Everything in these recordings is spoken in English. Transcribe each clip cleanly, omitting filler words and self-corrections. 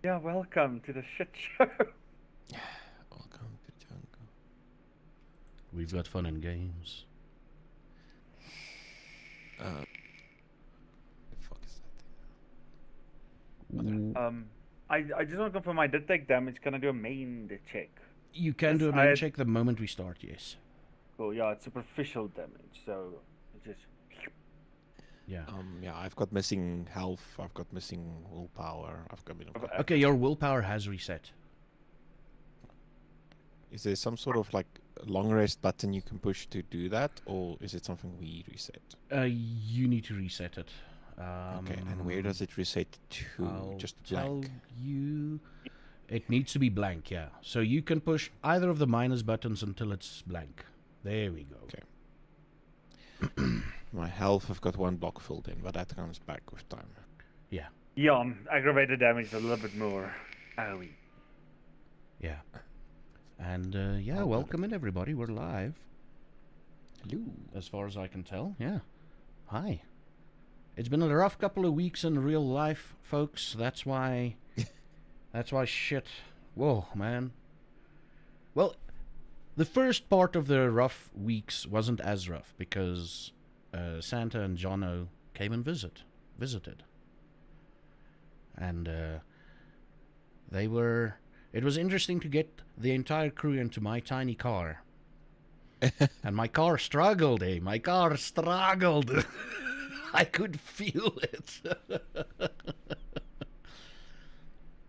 Yeah, welcome to the shit show. Welcome to the jungle. We've got fun and games. The fuck is that thing? I just want to confirm I did take damage. Can I do a main check? You can Yes, do a main check the moment we start, yes. Cool, yeah, it's superficial damage, so it's just... Yeah. Yeah, I've got missing health. I've got missing willpower. Okay, your willpower has reset. Is there some sort of like long rest button you can push to do that, or is it something we reset? You need to reset it. Okay, and where does it reset to? I'll Just tell blank. you. It needs to be blank, yeah. So you can push either of the minus buttons until it's blank. There we go. Okay. My health, I've got one block filled in, but that comes back with time. Yeah. Yeah, aggravated damage a little bit more. Owie. Yeah. And yeah, welcome in everybody. We're live. Hello. As far as I can tell, yeah. Hi. It's been a rough couple of weeks in real life, folks. That's why shit. Whoa, man. Well, the first part of the rough weeks wasn't as rough because Santa and Jono came and visited. And it was interesting to get the entire crew into my tiny car. And my car struggled, eh? My car struggled. I could feel it.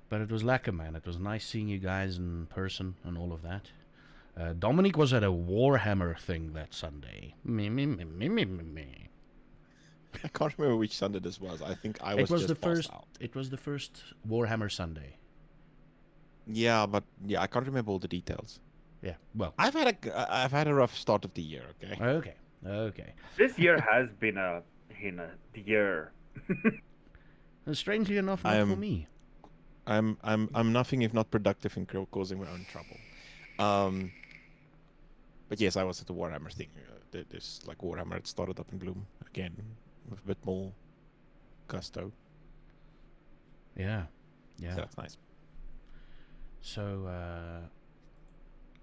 But it was lekker, man. It was nice seeing you guys in person and all of that. Dominic was at a Warhammer thing that Sunday. Me. I can't remember which Sunday this was. I think I was just passed out. It was the first Warhammer Sunday. Yeah, but yeah, I can't remember all the details. Yeah, well. I've had a rough start of the year. Okay. This year has been a year. Strangely enough, not for me. I'm nothing if not productive in causing my own trouble. But yes, I was at the Warhammer thing. This like Warhammer had started up in Bloom again with a bit more gusto. Yeah. So that's nice. So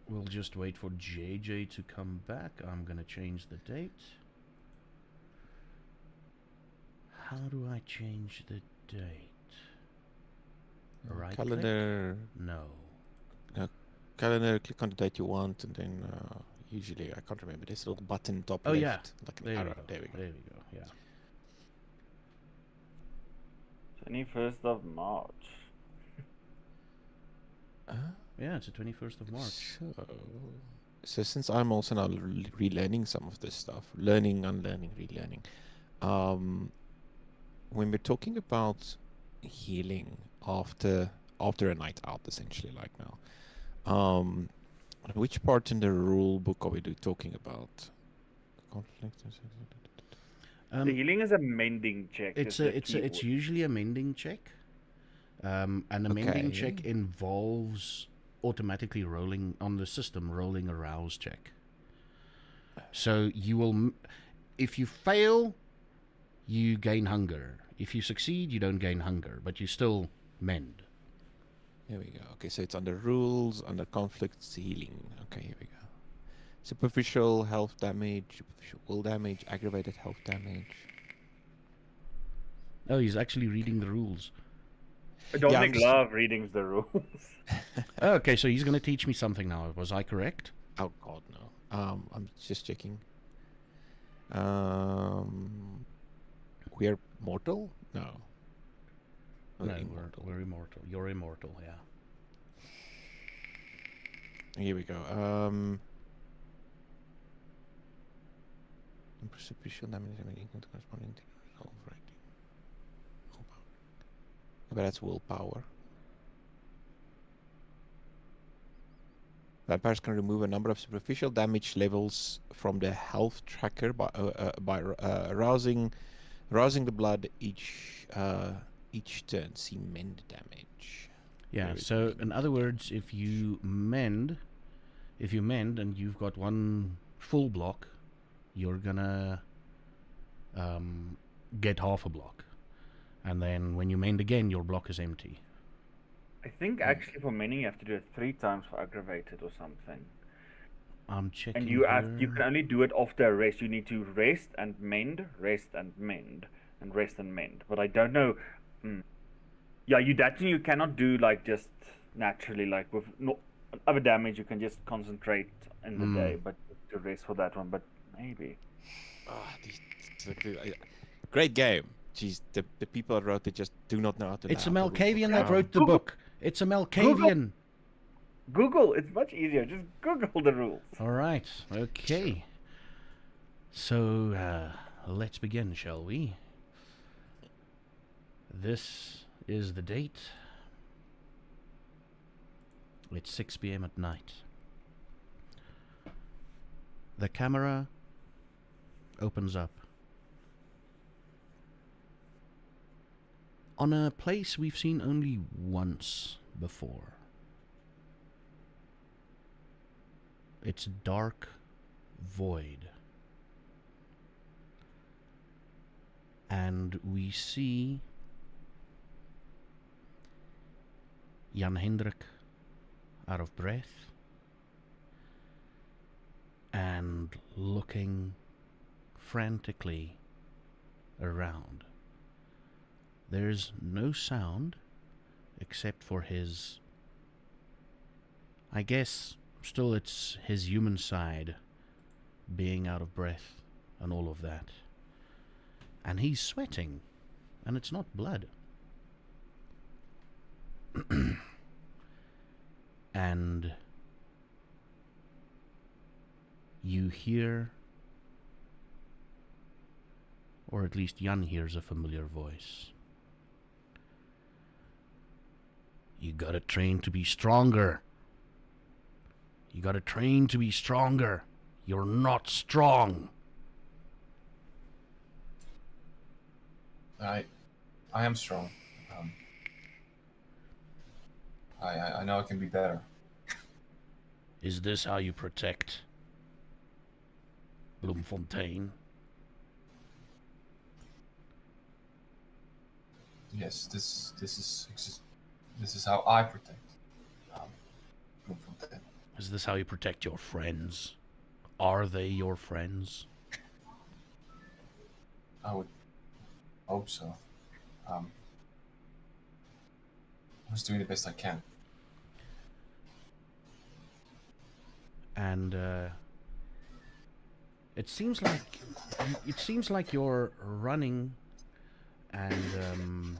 we'll just wait for JJ to come back. I'm gonna change the date. How do I change the date? Right Calendar. click? No. Calendar. Click on the date you want, and then usually I can't remember. There's a little button top left, yeah. like an There arrow. we go. There we go. There we go. Yeah. 21st of March. Yeah, it's the 21st of March. So since I'm also now relearning some of this stuff, learning, unlearning, relearning, when we're talking about healing after a night out, essentially, like now, which part in the rule book are we talking about? Conflict. The healing is a mending check. It's usually a mending check. And a mending check involves automatically rolling on the system, rolling a rouse check. So you will, if you fail, you gain hunger. If you succeed, you don't gain hunger, but you still mend. Here we go. Okay, so it's under rules, under conflicts, healing. Okay, here we go. Superficial health damage, superficial will damage, aggravated health damage. Oh, he's actually reading the rules. Dominic love readings the rules. Okay, so he's going to teach me something now. Was I correct? Oh God, no. I'm just checking. We're mortal? No. We're immortal. You're immortal, yeah. Here we go. Superficial damage equal to corresponding to health rating. But that's willpower. Vampires can remove a number of superficial damage levels from the health tracker by rousing the blood each turn. See mend damage. Yeah. So in other words, if you mend and you've got one full block, you're gonna get half a block. And then when you mend again, your block is empty. I think actually for many you have to do it 3 times for aggravated or something. I'm checking And here. you can only do it after a rest. You need to rest and mend, rest and mend, and rest and mend. But I don't know. Yeah, you cannot do like just naturally like with no other damage. You can just concentrate in the day, but to rest for that one. But maybe. Great game. Jeez, the people that wrote it just do not know how to. It's a how to rule Malkavian books. that wrote the Google- book. It's a Malkavian. Google. It's much easier. Just Google the rules. All right. Okay. So let's begin, shall we? This is the date. It's 6 p.m. at night. The camera opens up on a place we've seen only once before. It's dark void. And we see Jan Hendrik out of breath and looking frantically around. There's no sound except for his, I guess, still it's his human side being out of breath and all of that. And he's sweating, and it's not blood. And you hear, or at least Jan hears, a familiar voice. You gotta train to be stronger. You gotta train to be stronger. You're not strong. I am strong. I know I can be better. Is this how you protect Bloemfontein? Yes, this is how I protect Bloemfontein. Is this how you protect your friends? Are they your friends? I would hope so. I'm just doing the best I can. And it seems like you're running, and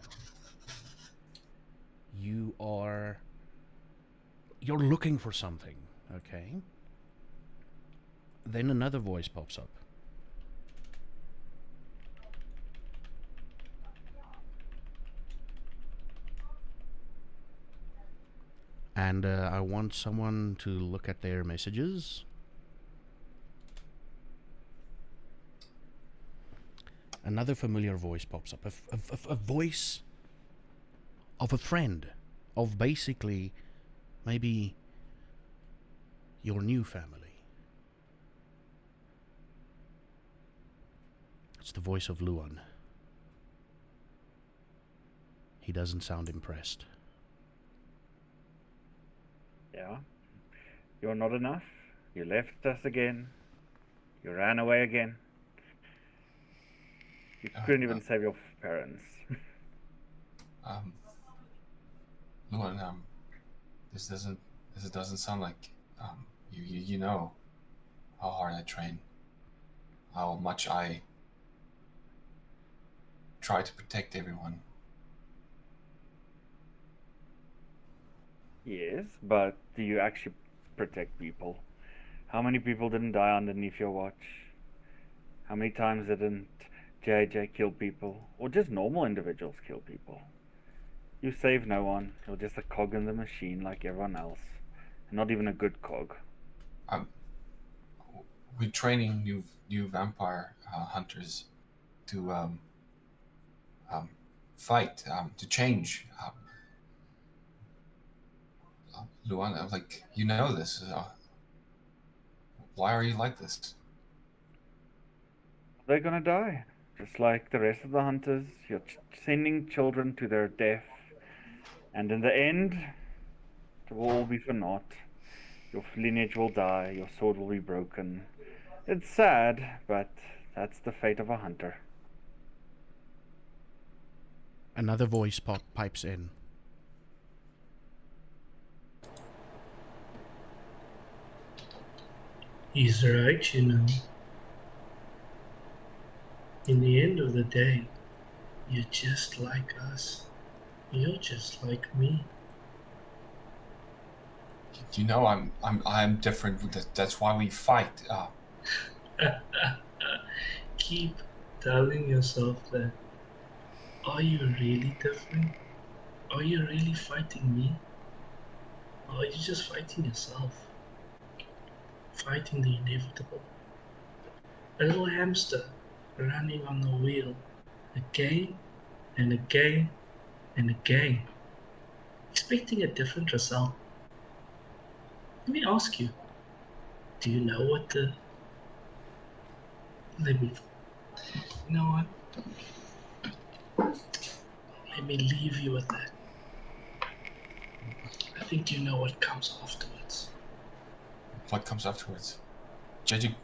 you're looking for something. Okay. Then another voice pops up. And I want someone to look at their messages. Another familiar voice pops up. A voice of a friend. Of basically maybe your new family. It's the voice of Luan. He doesn't sound impressed. Yeah. You're not enough. You left us again. You ran away again. You couldn't even save your parents. Luan, this doesn't sound like you know how hard I train, how much I try to protect everyone. Yes, but do you actually protect people? How many people didn't die underneath your watch? How many times didn't JJ kill people? Or just normal individuals kill people? You save no one. You're just a cog in the machine like everyone else. And not even a good cog. We're training new vampire hunters to fight, to change. Luan, I'm like, you know this. Why are you like this? They're gonna die. Just like the rest of the hunters. You're sending children to their death. And in the end, it will all be for naught. Your lineage will die, your sword will be broken. It's sad, but that's the fate of a hunter. Another voice pipes in. He's right, you know. In the end of the day, you're just like us. You're just like me. You know, I'm different. That's why we fight. Keep telling yourself that. Are you really different? Are you really fighting me? Or are you just fighting yourself? Fighting the inevitable. A little hamster running on the wheel again and again and again, expecting a different result. Let me ask you, do you know what the... You know what? Let me leave you with that. I think you know what comes afterwards. What comes afterwards? JJ.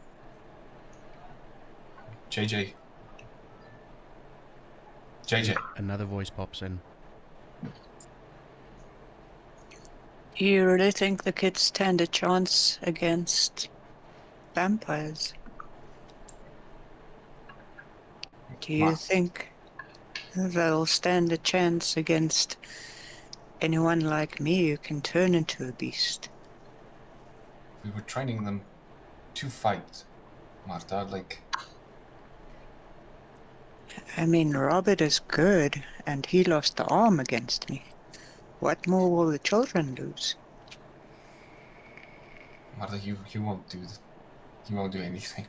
Another voice pops in. You really think the kids stand a chance against vampires? Do you think they'll stand a chance against anyone like me who can turn into a beast? We were training them to fight, Marta. Like, I mean, Robert is good, and he lost the arm against me. What more will the children lose? Marta, you won't do this. You won't do anything.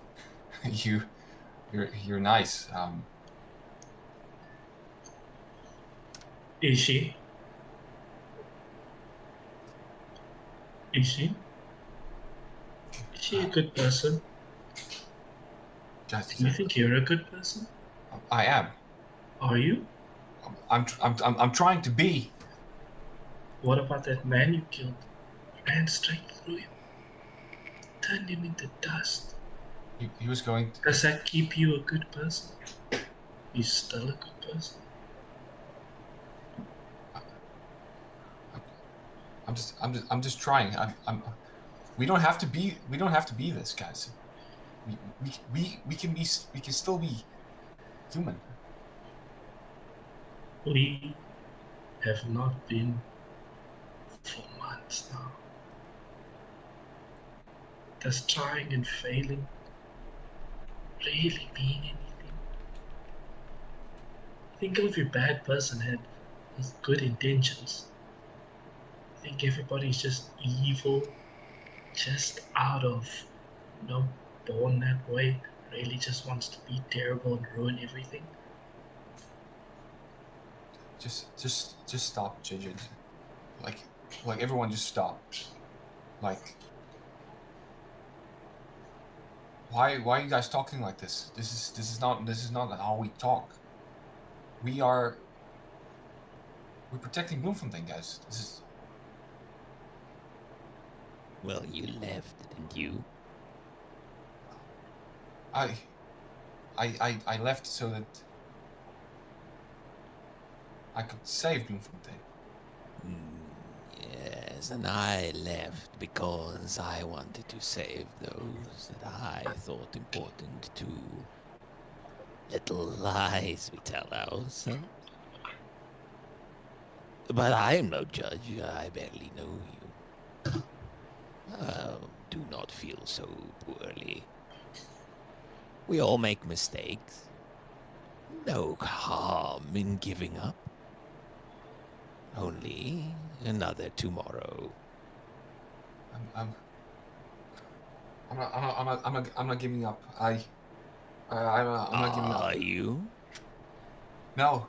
You're nice. Is she? Is she? Is she a good person? Guys, Do you think you're a good person? I am. Are you? I'm trying to be. What about that man you killed? Ran straight through him. Turned him into dust. He was going to... Does that keep you a good person? You're still a good person. I'm just trying. We don't have to be this, guys. We can still be human. We have not been for months now. Does trying and failing really mean anything? Think of every bad person had good intentions. I think everybody's just evil, just out of, born that way, really just wants to be terrible and ruin everything. Just stop, JJ. Like everyone, just stop. Like, why are you guys talking like this? This is not how we talk. We're protecting Bloemfontein, guys. This is... Well, you left, didn't you? I left so that I could save Bloemfontein. Yes, and I left because I wanted to save those that I thought important too. Little lies we tell ourselves. But I am no judge. I barely know you. Do not feel so poorly. We all make mistakes. No harm in giving up. Only another tomorrow. I'm not giving up. I'm not giving up. Are you? No.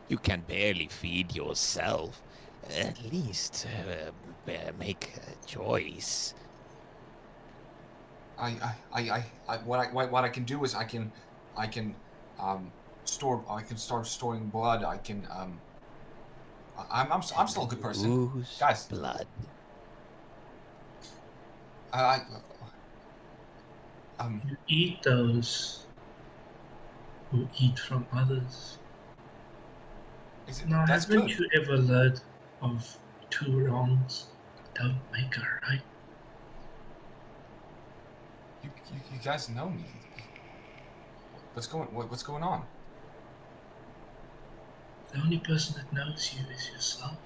You can barely feed yourself. At least make a choice. What I can do is I can start storing blood. I can I'm still a good person, Whose guys. blood? You eat those who eat from others. Now, That's haven't good. you ever heard of 2 wrongs don't make a right? You guys know me. What's going on? The only person that knows you is yourself.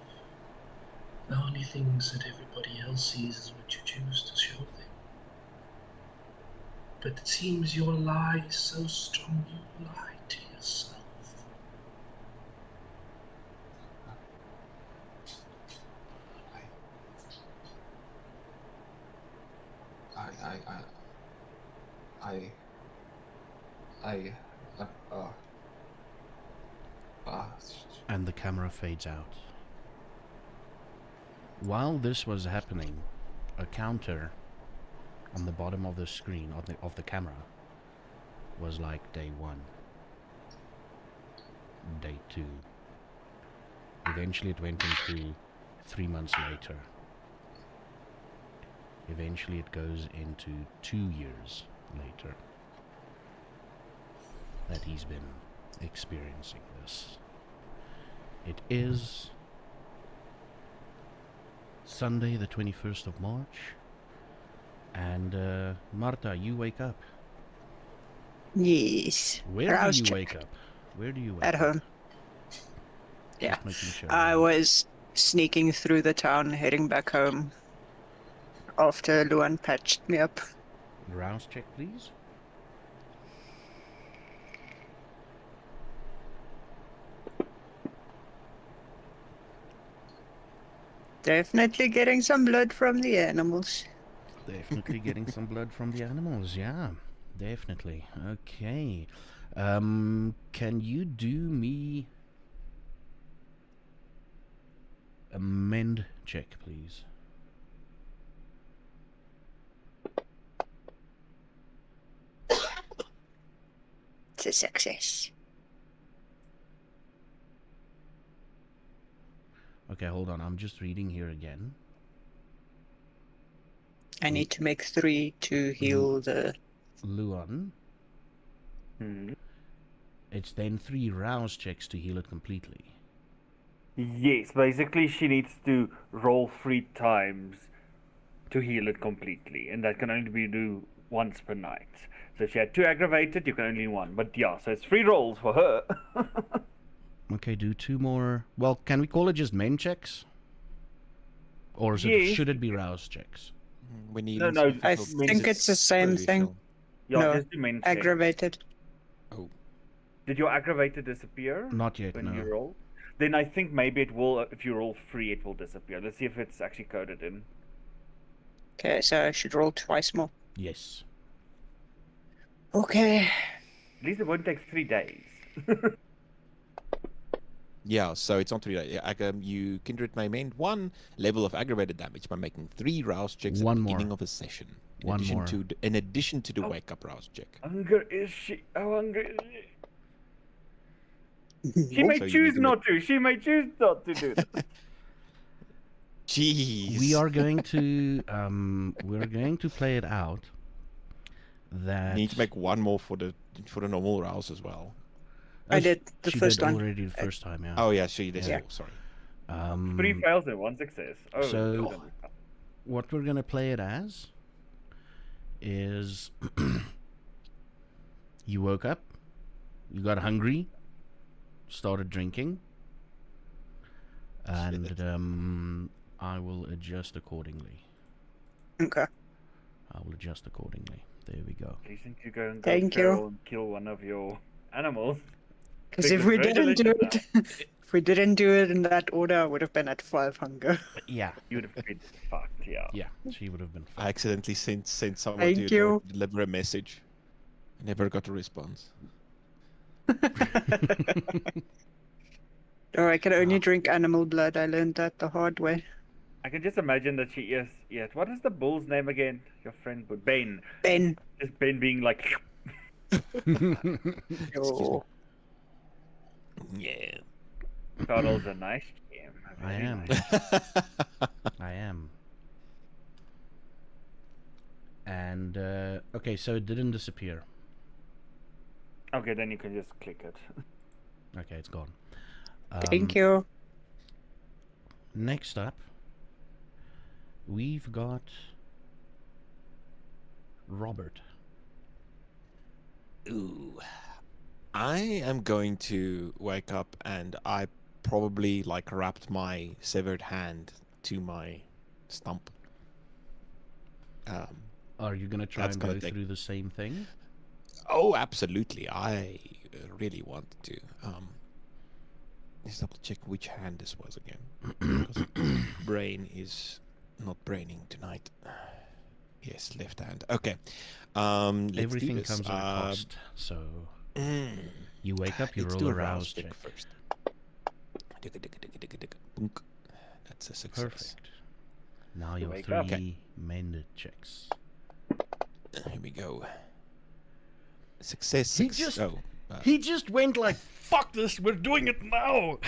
The only things that everybody else sees is what you choose to show them. But it seems your lie is so strong you lie to yourself. And the camera fades out. While this was happening, a counter on the bottom of the screen of the camera was like day 1, day 2. Eventually it went into 3 months later. Eventually it goes into 2 years later that he's been experiencing this. It is Sunday the 21st of March, and Marta, you wake up. Yes. Where Rouse do you check. wake up? Where do you wake At up? home. Yeah. Just making sure. I was sneaking through the town, heading back home after Luan patched me up. Rouse check, please. Definitely getting some blood from the animals. Definitely getting some blood from the animals, yeah. Definitely. Okay. Can you do me a mend check, please? It's a success. Okay, hold on. I'm just reading here again. I need to make 3 to heal the... Luan. It's then 3 rouse checks to heal it completely. Yes, basically she needs to roll 3 times to heal it completely, and that can only be do once per night. So if she had 2 aggravated, you can only 1. But yeah, so it's 3 rolls for her. Okay, do 2 more. Well, can we call it just mend checks? Or is it, Yes. should it be rouse checks? We need No, no, I think it's the same thing. Yeah, No, just do main check. Aggravated. Did your aggravated disappear Not yet, when no. you roll? Then I think maybe it will, if you roll 3, it will disappear. Let's see if it's actually coded in. Okay, so I should roll twice more. Yes. Okay. At least it won't take 3 days. Yeah, so it's on 3 days. You Kindred may mend 1 level of aggravated damage by making 3 rouse checks at One the more. beginning of a session. One more. In addition to the Oh. wake up rouse check. Hunger is she? How hungry is she? She Also, may you need choose to not to. She may choose not to do that. Jeez. We are going to we're going to play it out that You need to make 1 more for the normal rouse as well. I did the she first did one. already the first time, yeah. Oh yeah, so you did. Yeah. Sorry. 3 fails and 1 success. Oh, So- What we're gonna play it as is you woke up, you got hungry, started drinking, and I will adjust accordingly. Okay. I will adjust accordingly. There we go. Do you think you go and Thank you. feral and kill one of your animals? Because if we didn't do it, if we didn't do it in that order, I would have been at 5 hunger. Yeah, You would have been fucked, yeah. yeah, she would have been I fine. accidentally sent someone Thank to your door you. to deliver a message. I never got a response. Oh, I can only drink animal blood. I learned that the hard way. I can just imagine that she is. Yes. What is the bull's name again? Your friend, Ben. Ben. Just Ben being like. Oh. Yeah. Cuddles are nice. Yeah. I Very am. nice. I am. And okay, so it didn't disappear. Okay, then you can just click it. Okay, it's gone. Thank you. Next up, we've got Robert. Ooh. I am going to wake up and I probably like wrapped my severed hand to my stump. Are you gonna try That's and gonna go take- through the same thing? Oh, absolutely. I really want to. Let's double check which hand this was again. Because brain is not braining tonight. Yes, left hand. Okay. Let's do Everything this. comes at a cost. So you wake up, you let's roll do a a rouse rouse check. first. Bunk. That's a success. Perfect. Now your Wake 3 up. Okay. mended checks. Here we go. Success. He six- just- oh, He just went like, "Fuck this! We're doing it now."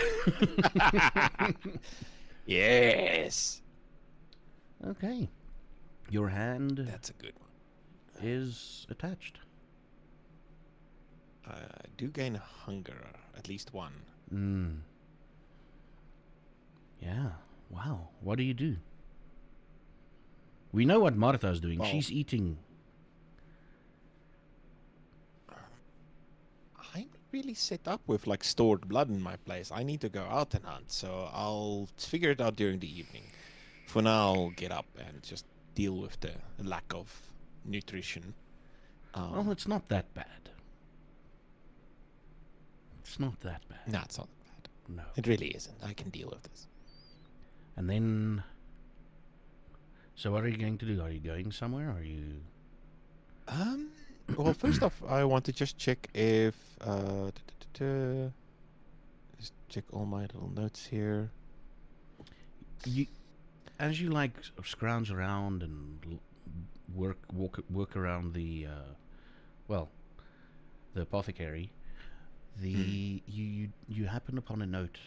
yes. Okay. Your hand That's a good one. is attached. I do gain hunger, at least one. Yeah. Wow. What do you do? We know what Martha's doing. Well- She's eating. I'm really set up with like stored blood in my place. I need to go out and hunt, so I'll figure it out during the evening. For now, I'll get up and just deal with the lack of nutrition. Well, it's not that bad. It's not that bad. No, it's not bad. No. It really isn't. I can deal with this. And then. So what are you going to do? Are you going somewhere? Are you? Well, first off, I want to just check if just check all my little notes here. You, as you like scrounge around and work around the, the apothecary, you happen upon a note.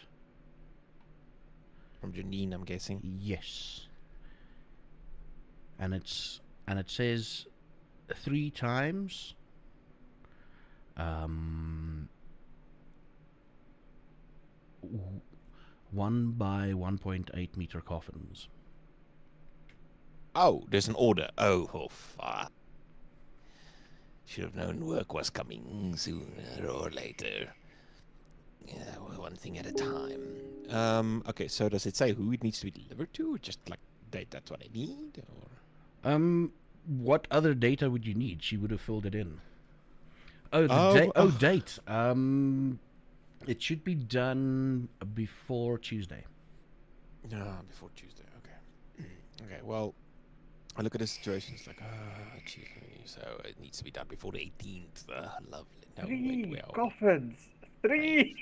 From Janine, I'm guessing. Yes. And it says 3 times. 1 by 1.8 meter coffins. Oh, there's an order. Oh, fuck. Should have known work was coming sooner or later. Yeah, well, one thing at a time. Okay, so does it say who it needs to be delivered to? Or just like date, that's what I need? Or What other data would you need? She would have filled it in. Oh, date. It should be done before Tuesday. Before Tuesday. Okay. Okay. Well, I look at the situation. It's like, Tuesday. So it needs to be done before the 18th. Lovely. No, 3 wait, well. coffins. 3.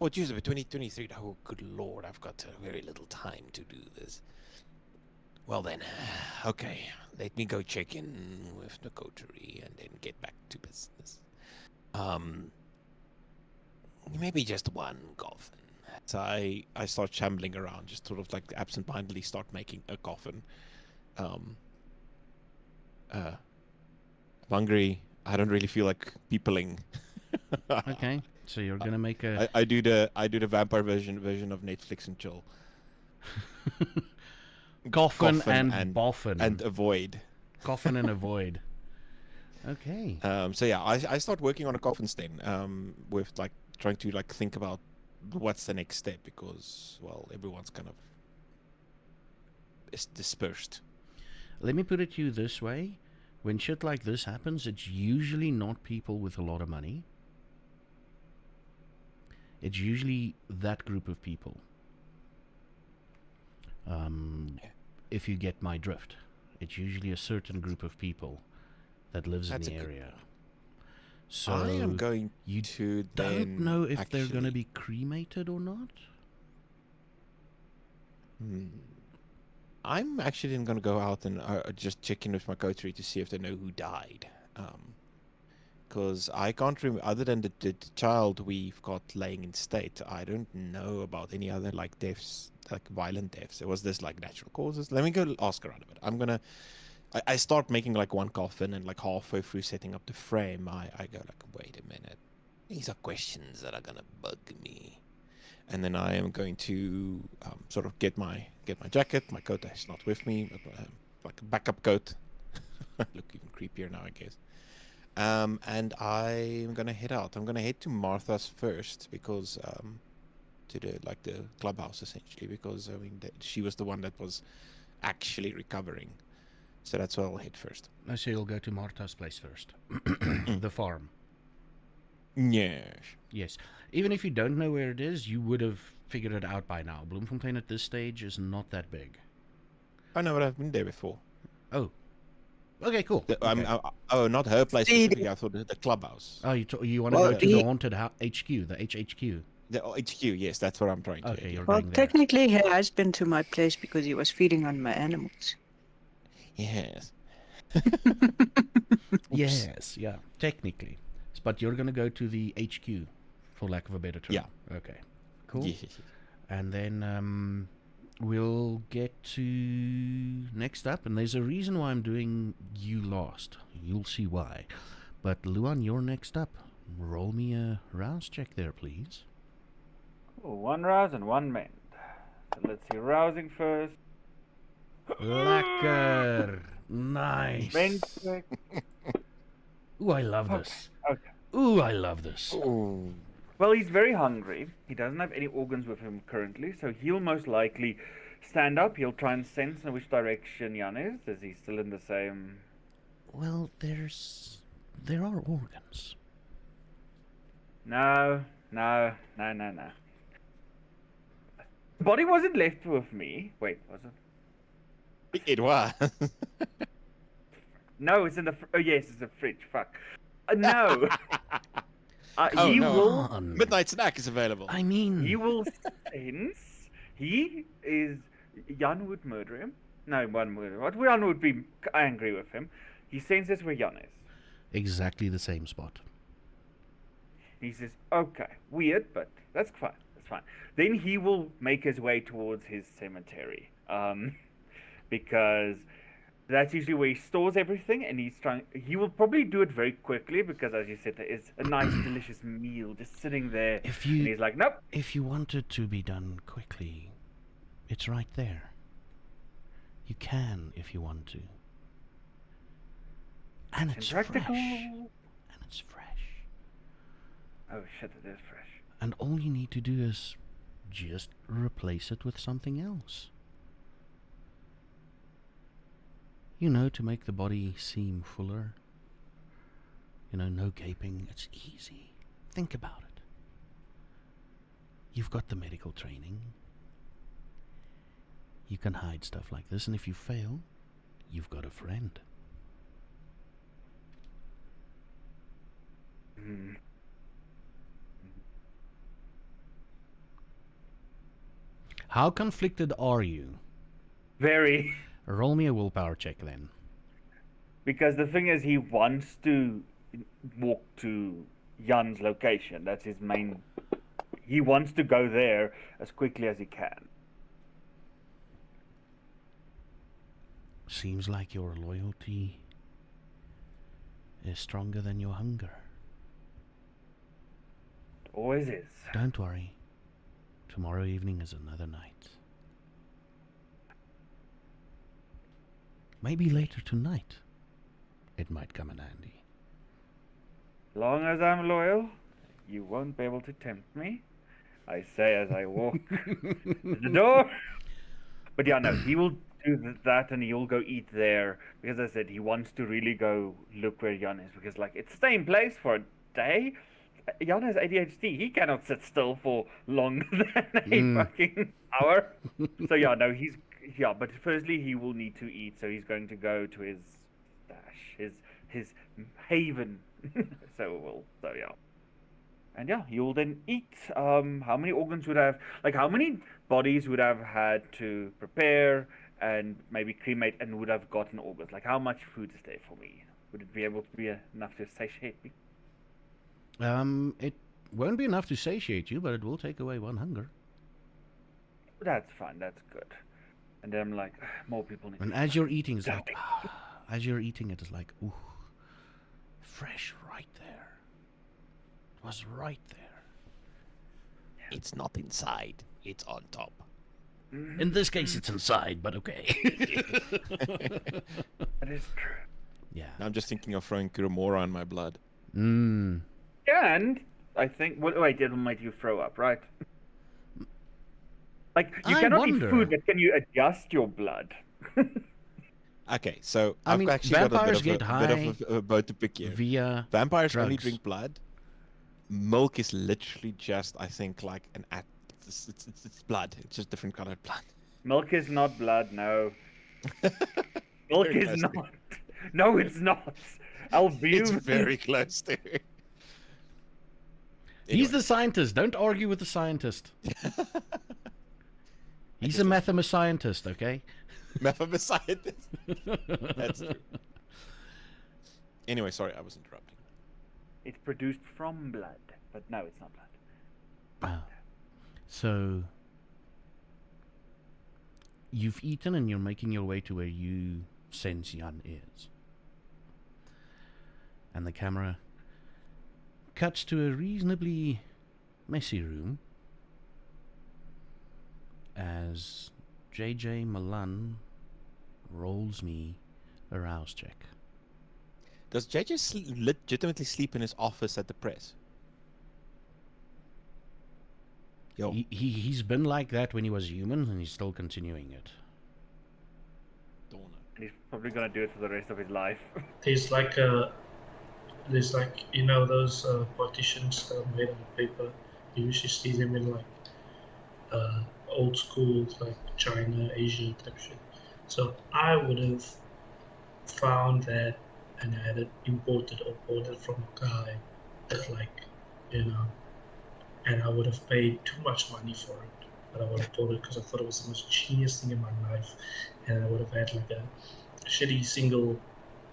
Oh, Tuesday, 2023. Oh, good lord! I've got very little time to do this. Well then, okay. Let me go check in with the coterie and then get back to business. Maybe just one coffin. So I start shambling around, just sort of like absent-mindedly start making a coffin. I'm hungry. I don't really feel like peopling. Okay, so you're gonna make a I do the vampire version of Netflix and chill coffin coffin and boffin. and avoid. Coffin and avoid. Okay. So yeah, I start working on a coffin stain. With like trying to like think about what's the next step because everyone's kind of is dispersed. Let me put it to you this way. When shit like this happens, it's usually not people with a lot of money. It's usually that group of people. If you get my drift. It's usually a certain group of people that lives That's in a the good area. So I am going you to don't then know if they're going to actually- be cremated or not? I'm actually then going to go out and just check in with my coterie to see if they know who died. Because I can't remember, other than the child we've got laying in state, I don't know about any other like deaths, like violent deaths. It was this like natural causes. Let me go ask around a bit. I start making like one coffin, and like halfway through setting up the frame, I go like, wait a minute. These are questions that are gonna bug me. And then I am going to sort of get my jacket. My coat is not with me, but like a backup coat. Look even creepier now, I guess. And I'm gonna head out. I'm gonna head to Martha's first because to the clubhouse essentially, because I mean she was the one that was actually recovering. So that's where I'll head first. I say you'll go to Martha's place first. The farm. Yes. Yes. Even if you don't know where it is, you would have figured it out by now. Bloemfontein at this stage is not that big. I know, but I've been there before. Oh. Okay, cool. Okay. Oh, not her place specifically. I thought the clubhouse. Oh, you want to go to the haunted HQ, the HHQ? The HQ, yes, that's what I'm trying to. Okay, you're Well, going there. technically, he has been to my place because he was feeding on my animals. Yes. Yes, yeah, technically. But you're going to go to the HQ, for lack of a better term. Yeah. Okay, cool. Yes. And then we'll get to next up. And there's a reason why I'm doing you last. You'll see why. But Luan, you're next up. Roll me a rouse check there, please. Oh, 1 rouse and 1 mend. So let's see, rousing first. Lekker. Nice. Mend check. Ooh, I love this. Okay. Ooh, I love this. Oh. Well, he's very hungry. He doesn't have any organs with him currently, so he'll most likely stand up. He'll try and sense in which direction Jan is. Is he still in the same... Well, there are organs. No. The body wasn't left with me. Wait, was it? It was. No, it's in the... Oh, yes, it's the fridge. Fuck. No. Oh, He no. will... Midnight snack is available. I mean... He will sense... He is... Jan would murder him. No, one would... What Jan would be angry with him. He senses where Jan is. Exactly the same spot. He says, okay, weird, but that's fine. That's fine. Then he will make his way towards his cemetery. Because that's usually where he stores everything, and he will probably do it very quickly because, as you said, there is a nice, delicious meal just sitting there. And he's like, nope. If you want it to be done quickly, it's right there. You can if you want to. And it's Impractical. fresh. And it's fresh. Oh shit, it is fresh. And all you need to do is just replace it with something else. You know, to make the body seem fuller. You know, no gaping. It's easy. Think about it. You've got the medical training. You can hide stuff like this, and if you fail, you've got a friend. Mm. How conflicted are you? Very. Roll me a willpower check then. Because the thing is, he wants to walk to Jan's location. That's his main... He wants to go there as quickly as he can. Seems like your loyalty is stronger than your hunger. It always is. Don't worry. Tomorrow evening is another night. Maybe later tonight. It might come in handy. As long as I'm loyal, you won't be able to tempt me. I say as I walk to the door. But yeah, no, he will do that and he'll go eat there. Because as I said, he wants to really go look where Jan is. Because, like, it's the same place for a day. Jan has ADHD. He cannot sit still for longer than a fucking hour. So yeah, no, yeah, but firstly he will need to eat. So he's going to go to his stash, his haven. So yeah. And yeah, you'll then eat. How many organs would have, like, how many bodies would have had to prepare and maybe cremate and would have gotten organs? Like, how much food is there for me? Would it be able to be enough to satiate me? It won't be enough to satiate you, but it will take away one hunger. That's fine. That's good. And then I'm like, more people need. And to as you're fucking eating, it's die. like, as you're eating it, it's like, ooh, fresh right there. It was right there. It's not inside. It's on top. In this case, it's inside, but okay. That is true. Yeah. Now I'm just thinking of throwing Kuromora in my blood. Mm. Yeah, and I think. Wait, it'll make you throw up, right? Like you I cannot wonder. eat food, but can you adjust your blood? Okay, so I I've mean, actually got a vampires bit get of a boat to pick here. Via Vampires only drugs. drink blood. Milk is literally just, I think, like an it's blood. It's just different colored blood. Milk is not blood. No. Milk Very is close not. to- No, it's not. Albumin. It's very close to. He's the scientist. Don't argue with the scientist. He's a mathematician, okay? Mathematician. That's true. Anyway, sorry, I was interrupting. It's produced from blood, but no, it's not blood. Wow. So you've eaten and you're making your way to where you sense Jan is. And the camera cuts to a reasonably messy room as JJ Milan rolls me a rouse check. Does JJ legitimately sleep in his office at the press? Yo, He's been like that when he was human, and he's still continuing it. don't know. And he's probably gonna do it for the rest of his life. There's like you know those partitions that are made out of paper. You usually see them in like old school like China, Asia type shit. So I would have found that and had it imported or ordered from a guy that like, you know, and I would have paid too much money for it. But I would have bought it because I thought it was the most genius thing in my life. And I would have had like a shitty single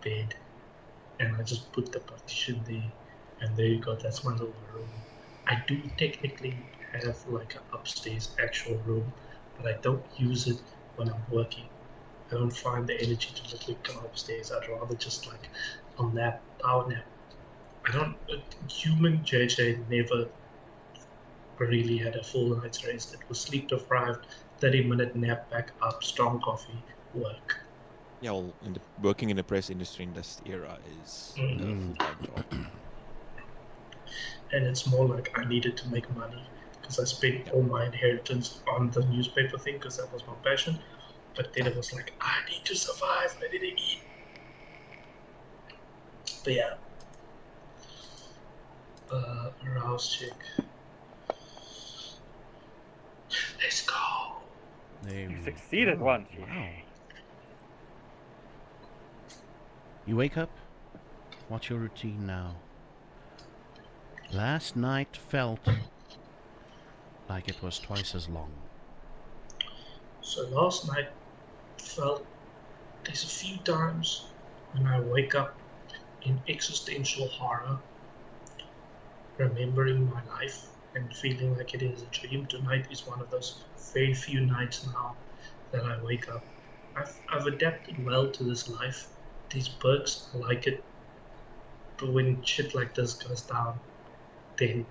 bed. And I just put the partition there. And there you go, that's my little room. I do technically have like an upstairs actual room, but I don't use it when I'm working. I don't find the energy to literally come upstairs. I'd rather just like a nap, power nap. I don't, human JJ never really had a full night's rest. It was sleep deprived, 30-minute nap, back up, strong coffee, work. Yeah, well, working in the press industry in this era is a full-time job. And it's more like I needed to make money because I spent all my inheritance on the newspaper thing because that was my passion. But then it was like, I need to survive, I need to eat. But yeah. Rouse check. Let's go. There You we succeeded go. once. Wow. You wake up. What's your routine now? Last night felt like it was twice as long. So last night felt, there's a few times when I wake up in existential horror, remembering my life and feeling like it is a dream. Tonight is one of those very few nights now that I wake up. I've adapted well to this life. These perks, I like it. But when shit like this goes down, then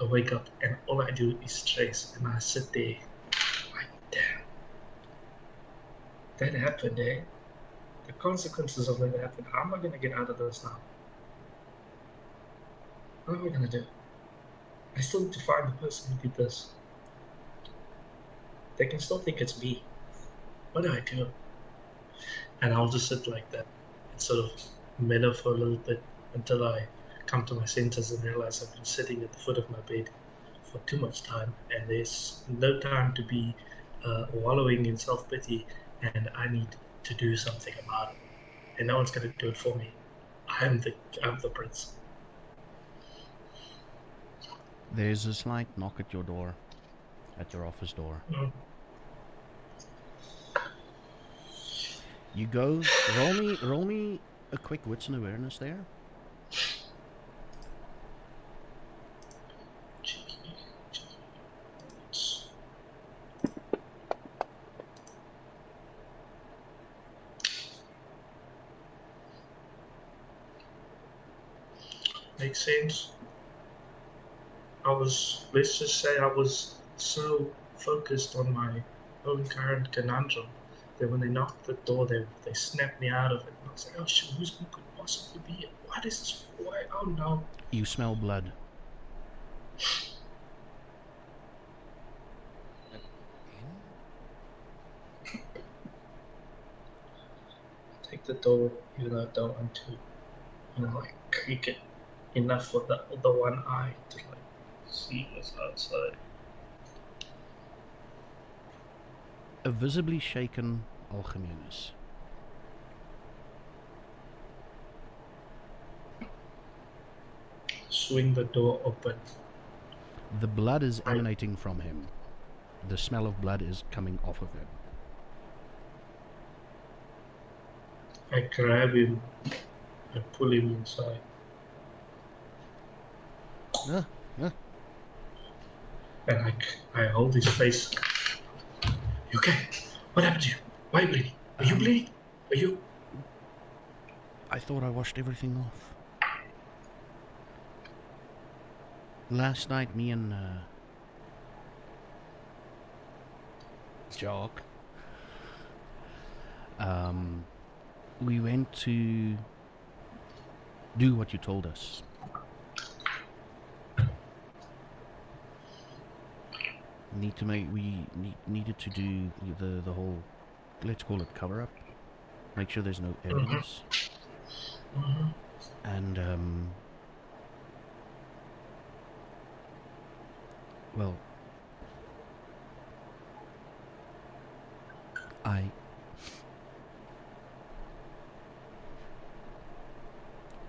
I wake up and all I do is stress and I sit there like, damn. That happened, eh? The consequences of that happened. How am I gonna get out of this now? What am I gonna do? I still need to find the person who did this. They can still think it's me. What do I do? And I'll just sit like that and sort of mellow for a little bit until I come to my senses and realize I've been sitting at the foot of my bed for too much time and there's no time to be wallowing in self-pity, and I need to do something about it. And no one's going to do it for me. I'm the prince. There's a slight knock at your door, at your office door. You go, roll me a quick wits and awareness there. Makes sense. Let's just say I was so focused on my own current conundrum that when they knocked the door, they snapped me out of it. And I was like, oh shit, who could possibly be here? What is this? Why? Oh no. You smell blood. Take the door, even though I don't want to, like creak it enough for the one eye to like see what's outside. A visibly shaken Algemenus. Swing the door open. The blood is emanating from him. The smell of blood is coming off of him. I grab him and pull him inside. And I hold his face. You okay? What happened to you? Why are you bleeding? Are you bleeding? Are you? I thought I washed everything off. Last night, me and Jock, we went to do what you told us. We needed to do the whole, let's call it cover up. Make sure there's no evidence. Mm-hmm. And well,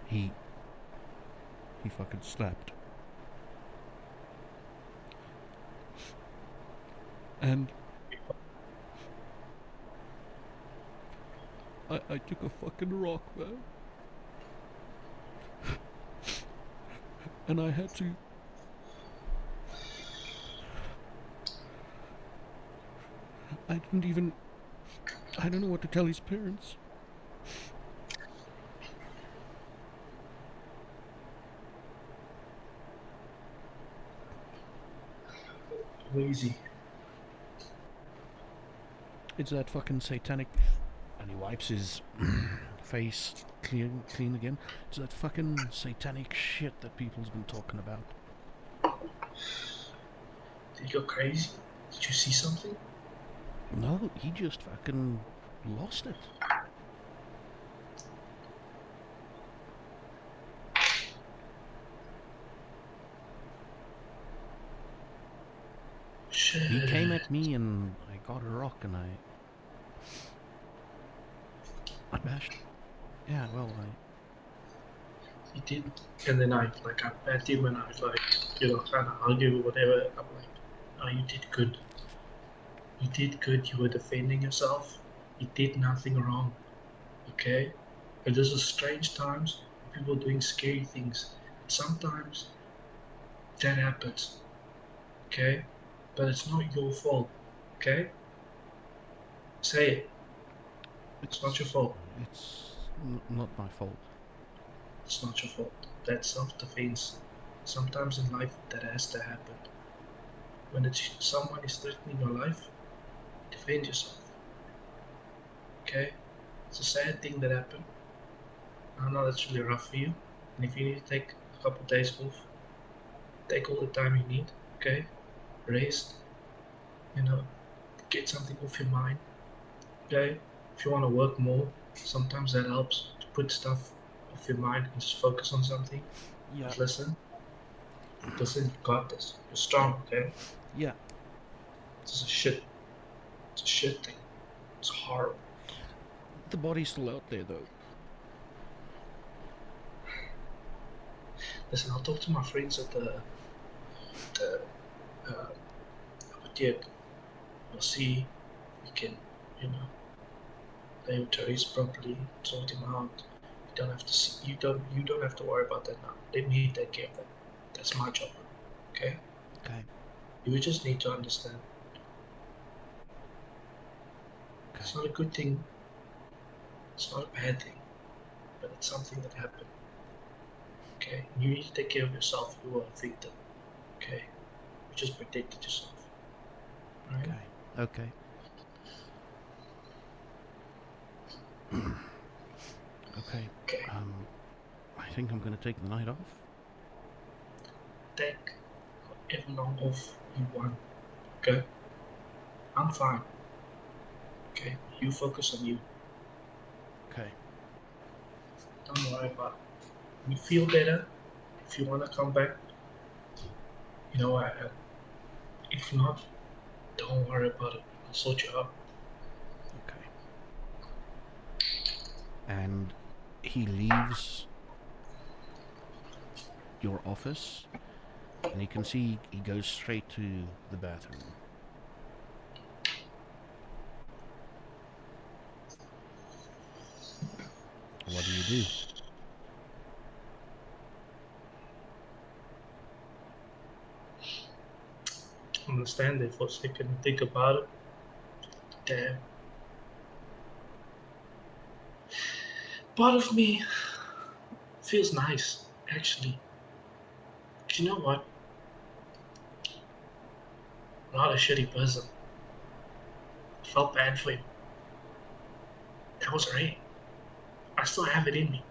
he fucking slapped. And I took a fucking rock, man. And I had to... I don't know what to tell his parents. Easy. It's that fucking satanic... And he wipes his face clean again. It's that fucking satanic shit that people's been talking about. Did you go crazy? Did you see something? No, he just fucking lost it. Shit. He came at me and I got a rock and I bashed. Yeah, well, He did, and then I pat him and I kind of hug him or whatever. I'm like, oh, you did good. You did good. You were defending yourself. You did nothing wrong. Okay? And this is strange times. People doing scary things. Sometimes that happens. Okay? But it's not your fault. Okay? Say it. It's not your fault. it's not my fault. It's not your fault. That's self-defense. Sometimes in life that has to happen. When someone is threatening your life, defend yourself. Okay? It's a sad thing that happened. I know that's really rough for you. And if you need to take a couple of days off, take all the time you need. Okay? Rest. Get something off your mind. Okay? If you want to work more, sometimes that helps to put stuff off your mind and just focus on something. Yeah. But listen, you got this. You're strong, okay? Yeah. It's a shit thing. It's horrible. The body's still out there, though. Listen, I'll talk to my friends at the apotheek. We'll see we can, lay him to rest properly, sort him out. You don't have to worry about that now. Let me take care of that. That's my job. Okay? Okay. You just need to understand. Okay. It's not a good thing. It's not a bad thing. But it's something that happened. Okay? You need to take care of yourself. You are a victim. Okay? You just protected yourself. Right? Okay. Okay. Okay. I think I'm gonna take the night off. Take however long off you want. Okay? I'm fine. Okay? You focus on you. Okay. Don't worry about it. When you feel better, if you want to come back, you know what? If not, don't worry about it. I'll sort you out. Okay. And he leaves your office, and you can see he goes straight to the bathroom. What do you do? I'm gonna stand there for a second and think about it. Damn. Part of me feels nice, actually. 'Cause you know what? I'm not a shitty person. I felt bad for him. That was great. I still have it in me.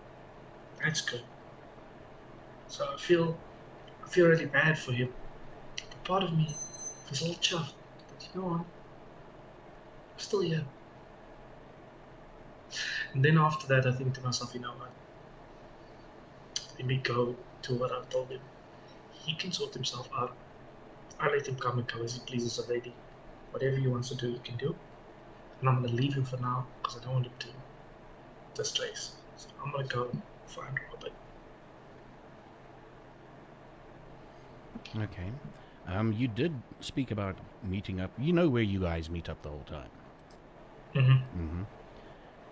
That's good. So I feel really bad for him. But part of me feels a little chuffed. But you know what? I'm still here. And then after that, I think to myself, you know what? Let me go to what I've told him. He can sort himself out. I let him come and go as he pleases already. Whatever he wants to do, he can do. And I'm going to leave him for now because I don't want him to stress. So I'm going to go find Robert. Okay. You did speak about meeting up. You know where you guys meet up the whole time. Mm-hmm.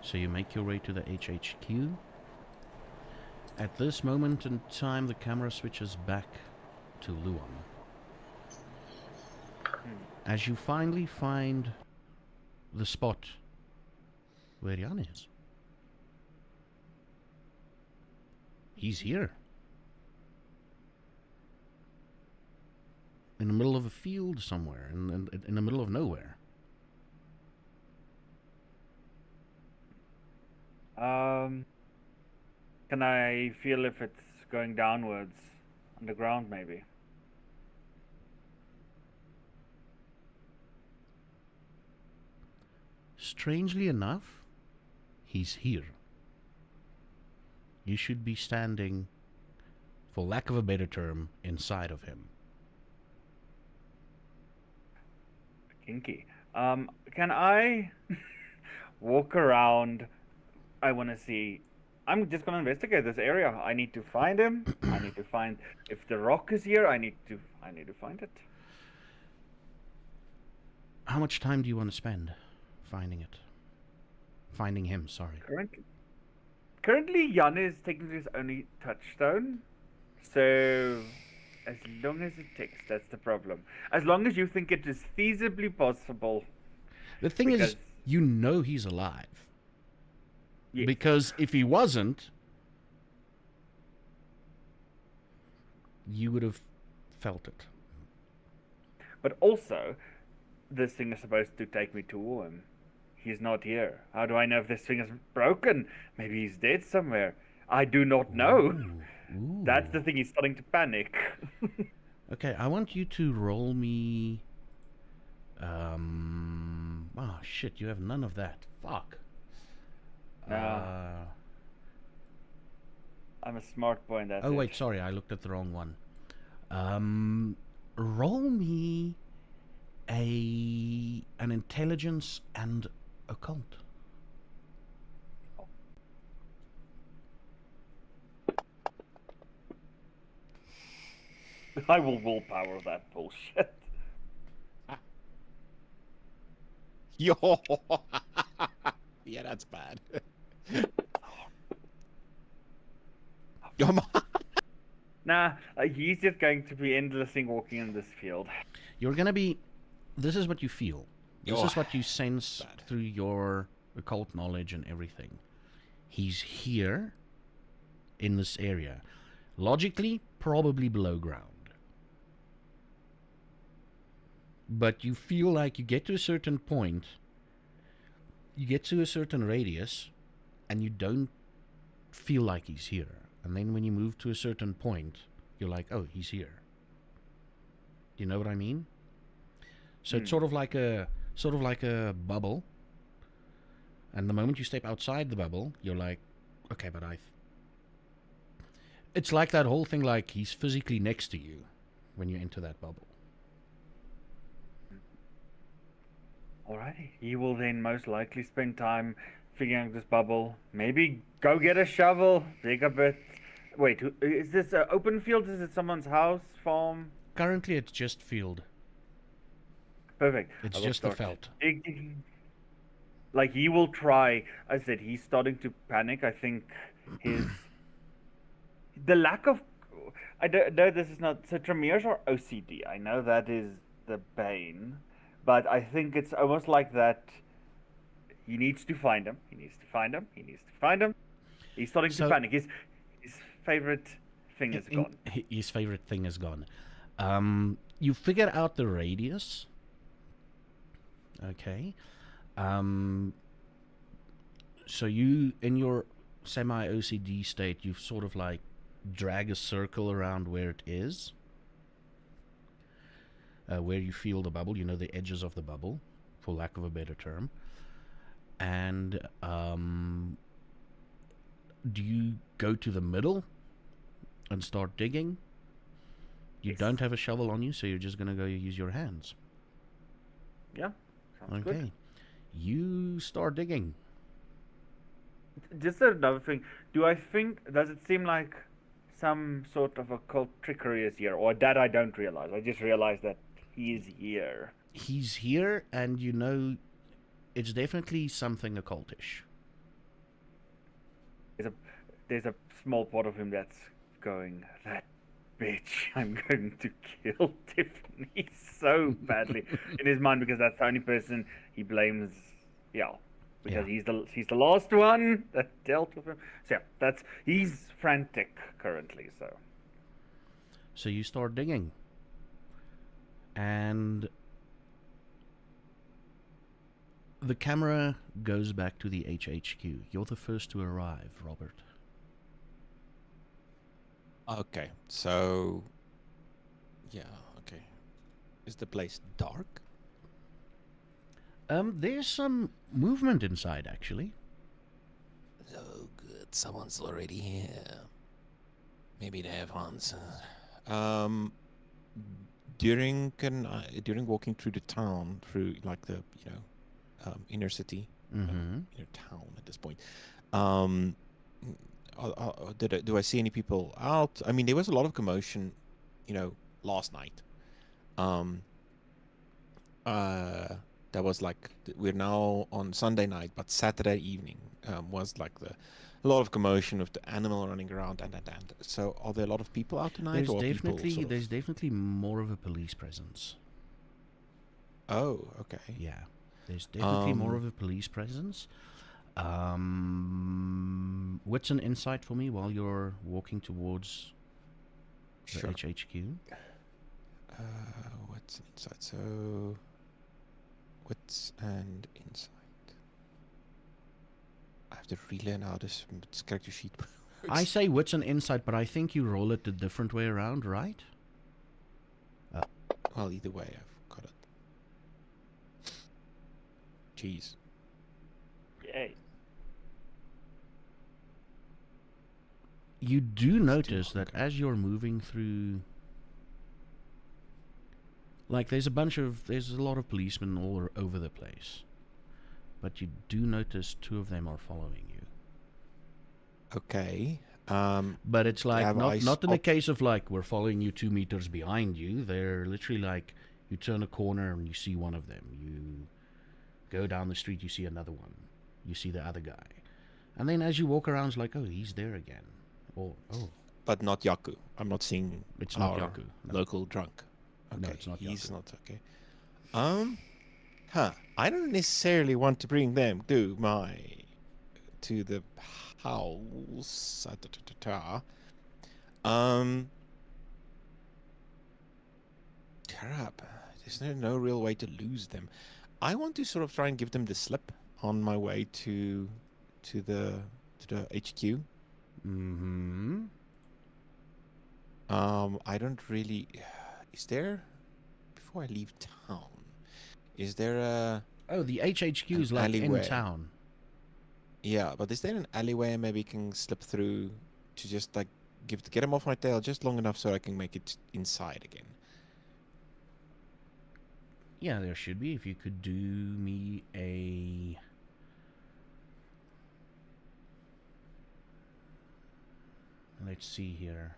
So you make your way to the HHQ. At this moment in time, the camera switches back to Luan. As you finally find the spot where Jan is. He's here. In the middle of a field somewhere, in the middle of nowhere. Can I feel if it's going downwards, underground maybe? Strangely enough, he's here. You should be standing, for lack of a better term, inside of him. Kinky. Can I walk around? I want to see. I'm just gonna investigate this area. I need to find him. I need to find if the rock is here. I need to find it. How much time do you want to spend finding it? Finding him, sorry. Currently, Jan is technically his only touchstone. So, as long as it takes, that's the problem. As long as you think it is feasibly possible. The thing is, you know he's alive. Yes. Because if he wasn't, you would have felt it. But also, this thing is supposed to take me to him. He's not here. How do I know if this thing is broken? Maybe he's dead somewhere. I do not know. Ooh. That's the thing, he's starting to panic. Okay, I want you to roll me... Oh, shit, you have none of that. Fuck. No. I'm a smart boy and that's Oh, it. wait, sorry, I looked at the wrong one. Roll me an intelligence and occult. I will willpower that bullshit. Yo. Yeah, that's bad. Nah, he's just going to be endlessly walking in this field. You're gonna be... This is what you feel. This Yo. is what you sense Bad. through your occult knowledge and everything. He's here in this area. Logically, probably below ground. But you feel like you get to a certain point, you get to a certain radius, and you don't feel like he's here. And then when you move to a certain point, you're like, oh, he's here. Do you know what I mean? So it's sort of like a bubble. And the moment you step outside the bubble, you're like, okay, but it's like that whole thing, like he's physically next to you when you enter that bubble. Alrighty. You will then most likely spend time figuring out this bubble. Maybe go get a shovel, dig a bit. Wait, is this an open field? Is it someone's house, farm? Currently, it's just field. Perfect. It's I will just the start felt. digging. Like, he will try. I said he's starting to panic. I think the lack of. I don't know. This is not so. Tremors are OCD. I know that is the bane, but I think it's almost like that. He needs to find him. He needs to find him. He needs to find him. He's starting to panic. His favorite thing is gone. His favorite thing is gone. You figure out the radius. Okay. So you, in your semi-OCD state, you sort of like drag a circle around where it is. Where you feel the bubble, you know, the edges of the bubble, for lack of a better term. And do you go to the middle and start digging? You don't have a shovel on you, so you're just going to go use your hands. Yeah, sounds Okay. good. You start digging. Just another thing. Does it seem like some sort of occult trickery is here? Or that I don't realize? I just realized that he is here. He's here, and you know it's definitely something occultish. There's a small part of him that's going, that bitch, I'm going to kill Tiffany so badly in his mind, because that's the only person he blames. Yeah, because he's the last one that dealt with him. So yeah, he's frantic currently. So you start digging, and the camera goes back to the HHQ. You're the first to arrive, Robert. Okay, so yeah, okay. Is the place dark? There's some movement inside, actually. Oh, good. Someone's already here. Maybe they have answers. During walking through the town, through like the inner city, inner town at this point, do I see any people out? I mean, there was a lot of commotion, last night. That was like, we're now on Sunday night, but Saturday evening was like a lot of commotion with the animal running around and. So, are there a lot of people out tonight? There's definitely more of a police presence. Oh, okay. Yeah, there's definitely more of a police presence. What's an insight for me while you're walking towards the HHQ? What's an insight? So, what's an insight? I have to relearn how this character sheet works. I say what's an insight, but I think you roll it a different way around, right? Well, either way, I've got it. Jeez. Yay. You do notice that as you're moving through, like there's a lot of policemen all over the place, but you do notice two of them are following you. Okay. But it's like not in the case of like we're following you 2 meters behind you. They're literally like you turn a corner and you see one of them. You go down the street, you see another one. You see the other guy, and then as you walk around, it's like, oh, he's there again. Or but not Yaku. I'm not seeing. It's not Yaku. No. Local drunk. Okay, No, it's not he's Yaku. not okay. I don't necessarily want to bring them to the house. Crap. There's no real way to lose them. I want to sort of try and give them the slip on my way to the HQ. Mm-hmm. I don't really. Is there, before I leave town, is there a Oh, the HHQ an is like in alleyway? town. Yeah, but is there an alleyway I maybe can slip through to just like get him off my tail just long enough so I can make it inside again? Yeah, there should be. If you could do me a... Let's see here.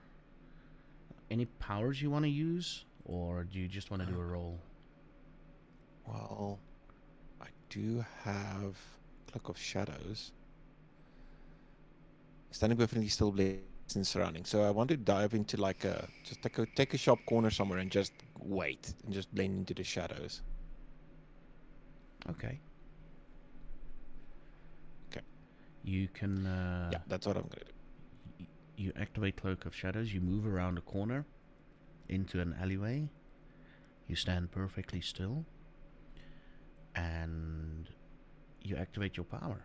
Any powers you want to use? Or do you just want to do a roll? Well, I do have Cloak of Shadows. Standing perfectly still blazing surrounding. So I want to dive into like a just take a sharp corner somewhere and just wait and just blend into the shadows. Okay. Okay. You can... Yeah, that's what I'm gonna do. You activate Cloak of Shadows. You move around a corner into an alleyway. You stand perfectly still. And you activate your power.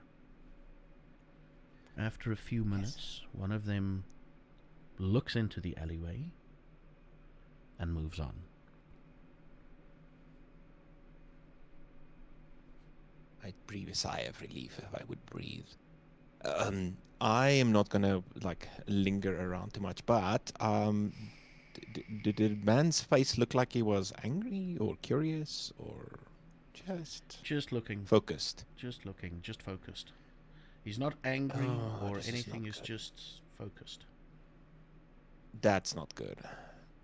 After a few minutes, one of them looks into the alleyway and moves on. I'd breathe a sigh of relief if I would breathe. I am not gonna like linger around too much, but did the man's face look like he was angry or curious or Just looking. focused? Just looking. Just focused. He's not angry or this is anything. not He's good. just focused. That's not good.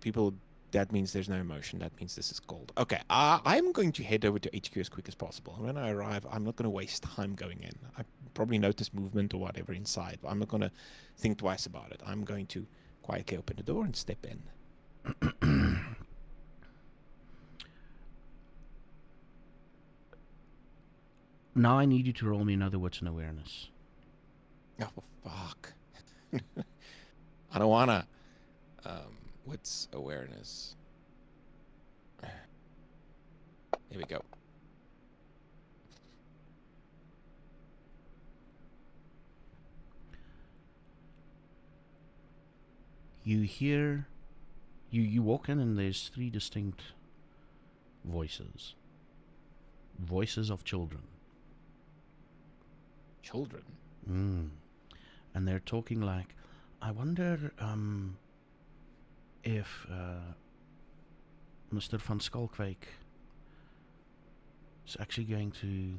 People, that means there's no emotion. That means this is cold. Okay, I'm going to head over to HQ as quick as possible. And when I arrive, I'm not going to waste time going in. I probably notice movement or whatever inside, but I'm not going to think twice about it. I'm going to quietly open the door and step in. Now I need you to roll me another wits and awareness. Oh, fuck. I don't want to. What's awareness? Here we go. You hear... You walk in and there's 3 distinct voices. Voices of children. Children. And they're talking like, I wonder if Mr. van Skalkwijk is actually going to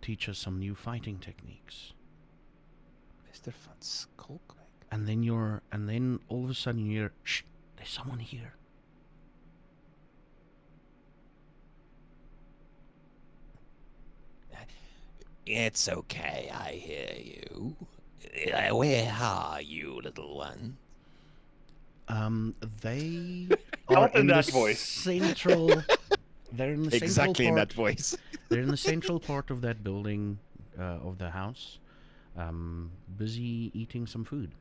teach us some new fighting techniques. Mr. van Skalkwijk. And then all of a sudden you hear, shh, there's someone here. It's okay, I hear you. Where are you, little one? They Not are in in that the voice. central... They're in the Exactly central in part, that voice. They're in the central part of that building, of the house, busy eating some food.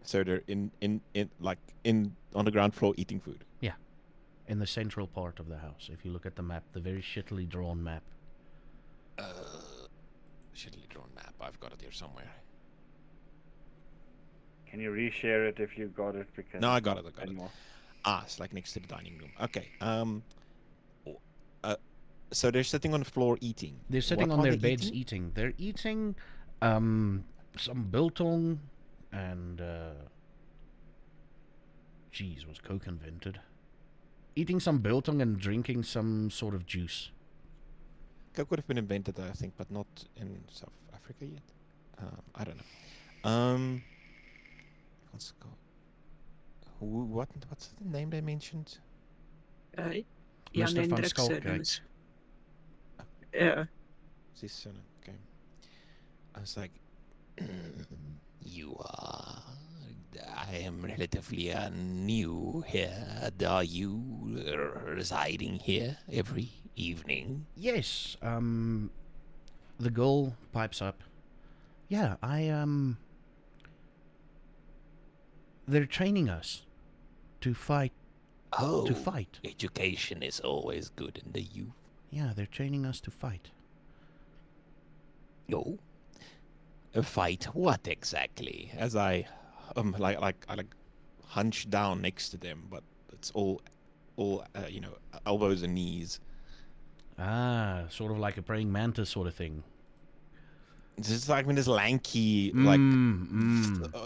So they're in on the ground floor eating food. Yeah, in the central part of the house. If you look at the map, the very shittily drawn map. Shittily drawn map. I've got it here somewhere. Can you reshare it if you got it? Because No, I got it. I got it. anymore. Ah, it's like next to the dining room. Okay. So they're sitting on the floor eating. They're sitting What on are their they beds eating? eating. They're eating some biltong and geez, was Coke invented? Eating some biltong and drinking some sort of juice. Coke would have been invented, I think, but not in South Africa yet. I don't know. What's it called? What's the name they mentioned? Mr. Jan van Hendrik Skalkwijk. Serens. Yeah. This okay. I was like, you are. I am relatively new here. Are you residing here every evening? Yes, the girl pipes up. Yeah, I they're training us to fight. Oh, To fight. education is always good in the youth. Yeah, they're training us to fight. Oh, a fight? What exactly? As I, I hunch down next to them, but it's all, elbows and knees. Ah, sort of like a praying mantis sort of thing. It's just like this lanky,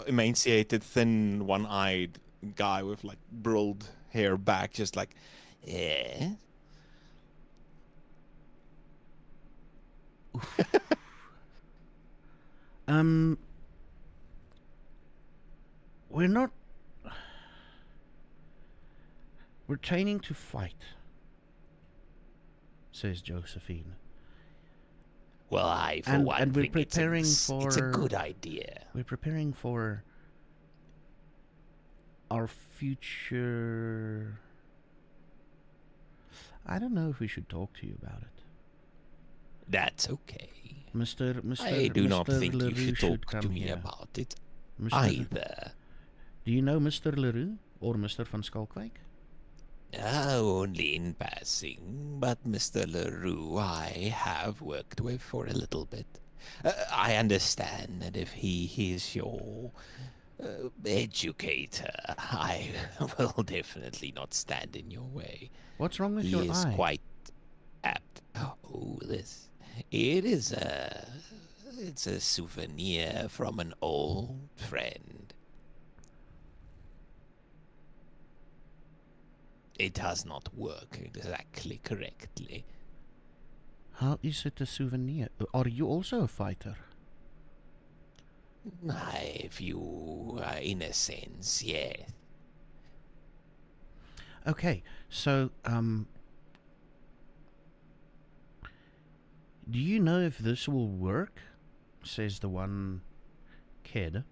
emaciated, thin, one-eyed guy with like brilled hair back, just like, yeah. We're not. We're training to fight, says Josephine. Well, I, for And- one, and we're think preparing it's a for- good idea. We're preparing for our future. I don't know if we should talk to you about it. That's okay. Mr. I do not Mr. think you LaRue should talk to come me here. about it Mr. either. Do you know Mr. LaRue or Mr. van Skalkwyk? Only in passing, but Mr. LaRue I have worked with for a little bit. I understand that if he is your educator, I will definitely not stand in your way. What's wrong with He your is eye? quite apt. Oh, this. It's a souvenir from an old friend. It does not work exactly correctly. How is it a souvenir? Are you also a fighter? If you, in a sense, yes. Okay, so, do you know if this will work? Says the one kid.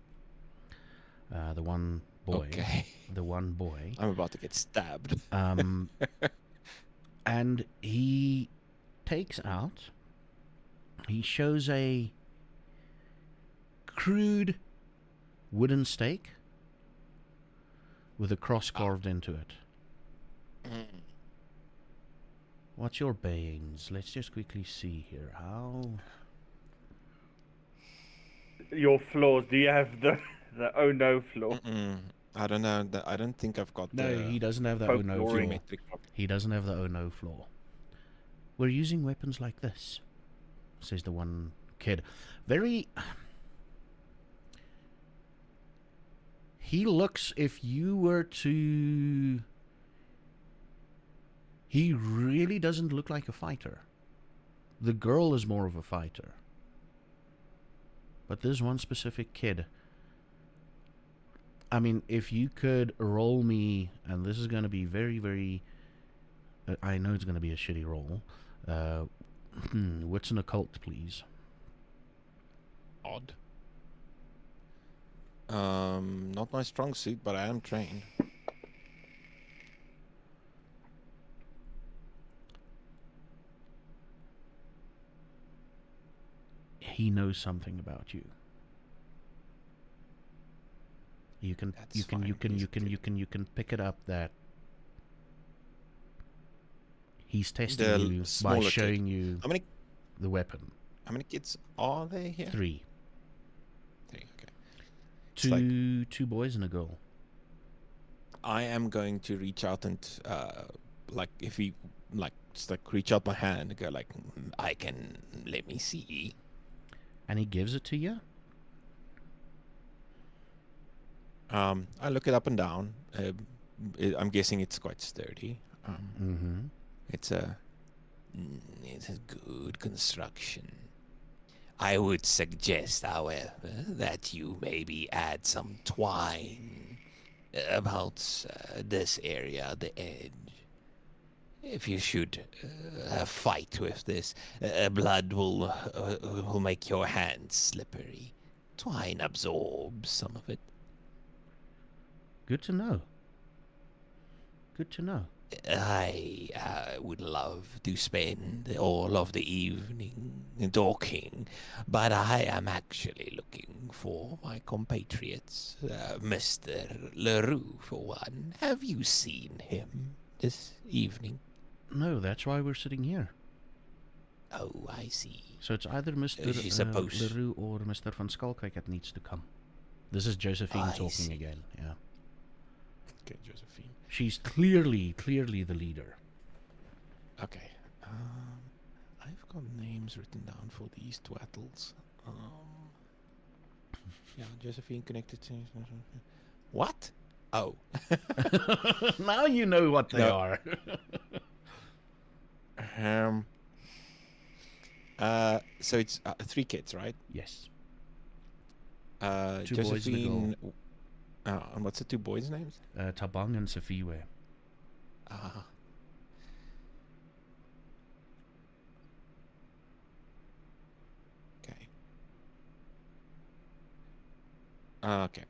The one boy. Okay. The one boy. I'm about to get stabbed. And he takes out, he shows a crude wooden stake with a cross carved into it. What's your bayings? Let's just quickly see here. How? Your flaws. Do you have the oh no flaw? I don't know. I don't think I've got No, the he doesn't have the oh no folkloric. flaw. geometric. He doesn't have the oh no flaw. We're using weapons like this, says the one kid. Very. He looks, if you were to. He really doesn't look like a fighter. The girl is more of a fighter. But this one specific kid. I mean, if you could roll me, and this is going to be very, very. I know it's going to be a shitty roll. What's an occult, please? Odd. Not my strong suit, but I am trained. He knows something about you. You can That's you can fine, you can he's you can good. you can pick it up that he's testing The you by smaller kid. showing you How many the weapon. kids are there here? 3. 3, okay. It's like- Two boys and a girl. I am going to reach out and like if he like just like reach out my hand and go like I can let me see. And he gives it to you? I look it up and down. I'm guessing it's quite sturdy. Mm-hmm. It's a good construction. I would suggest, however, that you maybe add some twine about this area, the edge. If you should fight with this, blood will make your hands slippery. Twine absorbs some of it. Good to know. Good to know. I would love to spend all of the evening talking, but I am actually looking for my compatriots, Mr. LaRue, for one. Have you seen him this evening? No, that's why we're sitting here. Oh, I see. So it's either Mr. She suppose- LaRue or Mr. Van Skalkwyk that needs to come. This is Josephine I talking see. again. Yeah. Okay, Josephine. She's clearly the leader. Okay. I've got names written down for these twattles. Yeah, Josephine connected to... What? Oh. Now you know what they No. are. So it's 3 kids, right? Yes. 2 boys and a Josephine... and what's the 2 boys' names? Tabang and Safiwe. Ah. Okay. Okay.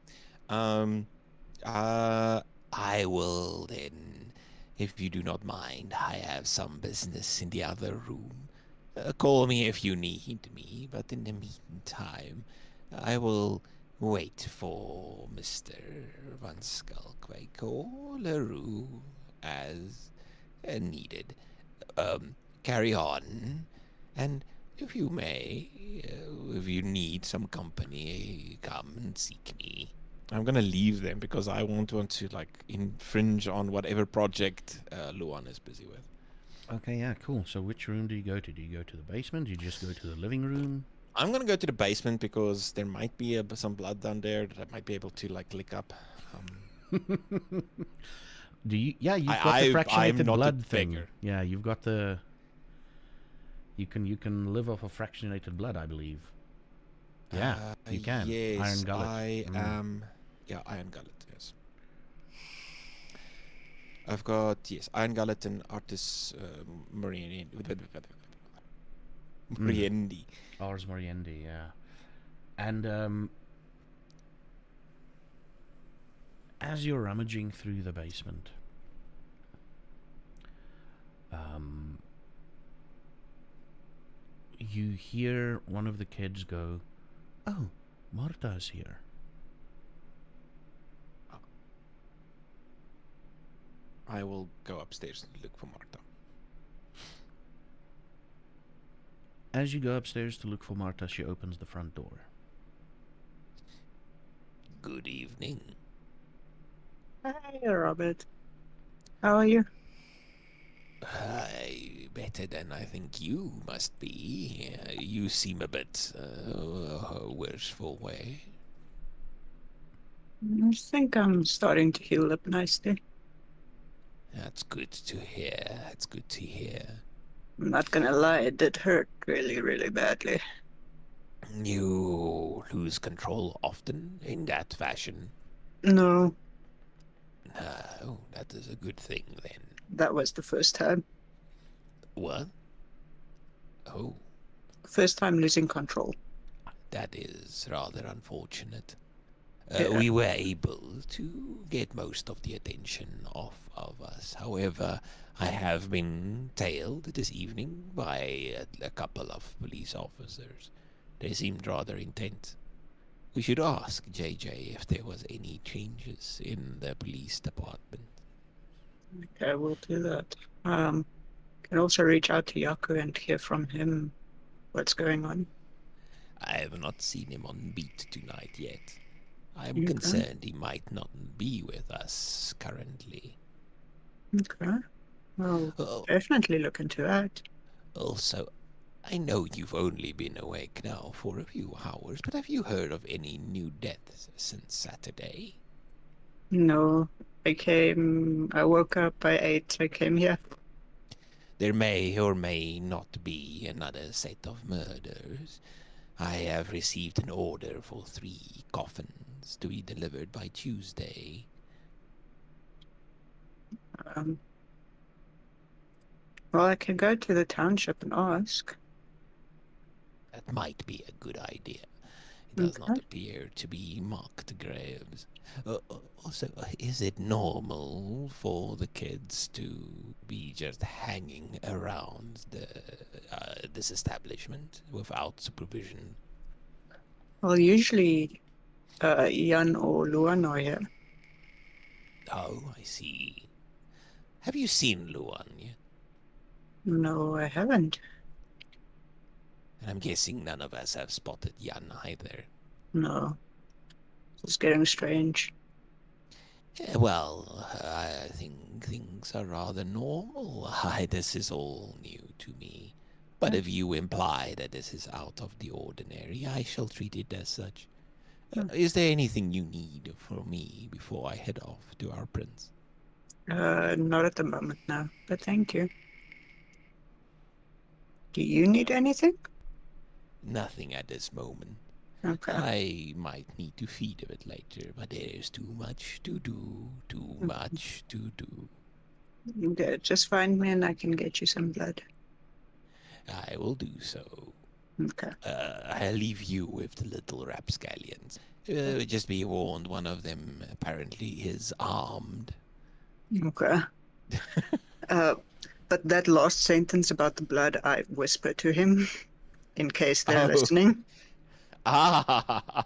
I will then, if you do not mind. I have some business in the other room. Call me if you need me, but in the meantime, I will wait for Mr. Van Skalkwyk or LaRue as needed. Carry on, and if you may, if you need some company, come and seek me. I'm gonna leave them because I won't want to infringe on whatever project Luan is busy with. Okay, yeah, cool. So which room do you go to? Do you go to the basement? Do you just go to the living room? I'm gonna go to the basement because there might be some blood down there that I might be able to lick up. Do you? Yeah, you've got the I'm fractionated not a blood thing. beggar. Yeah, you've got the. You can live off of fractionated blood, I believe. Yeah, you can. Yes, Iron gullet. I am. Yeah, iron gullet. Yes. I've got iron gullet and artis Moriendi. Moriendi. Ars Moriendi, yeah. And as you're rummaging through the basement, you hear one of the kids go, "Oh, Marta's here." I will go upstairs and look for Marta. As you go upstairs to look for Marta, she opens the front door. Good evening. Hi, Robert. How are you? Better than I think you must be. You seem a bit worse for wear. I think I'm starting to heal up nicely. That's good to hear. That's good to hear. I'm not gonna lie, it did hurt really, really badly. You lose control often in that fashion. No, No, that is a good thing then. that was the first time. What? Oh, First time losing control. that is rather unfortunate. Yeah. We were able to get most of the attention off of us. However, I have been tailed this evening by a couple of police officers. They seemed rather intense. We should ask JJ if there was any changes in the police department. Okay, we'll do that. Can also reach out to Yaku and hear from him what's going on. I have not seen him on beat tonight yet. I am Okay. concerned he might not be with us currently. Okay. Well, Oh, definitely look into that. also, I know you've only been awake now for a few hours, but have you heard of any new deaths since Saturday? No, I woke up by 8, I came here. There may or may not be another set of murders. I have received an order for 3 coffins to be delivered by Tuesday. Well, I can go to the township and ask. That might be a good idea. It does not Okay. appear to be marked graves. Also, is it normal for the kids to be just hanging around this establishment without supervision? Well, usually Jan or Luan are here. Oh, I see. Have you seen Luan yet? No, I haven't. And I'm guessing none of us have spotted Jan either. No. It's getting strange. Well, I think things are rather normal. This is all new to me. But if you imply that this is out of the ordinary, I shall treat it as such. Is there anything you need from me before I head off to our prince? Not at the moment, no. But thank you. Do you need anything? Nothing at this moment. Okay. I might need to feed a bit later, but there's too much to do. Too much to do. Okay, just find me and I can get you some blood. I will do so. Okay. I'll leave you with the little rapscallions. Just be warned, one of them apparently is armed. Okay. But that last sentence about the blood, I whisper to him in case they're listening. Ah,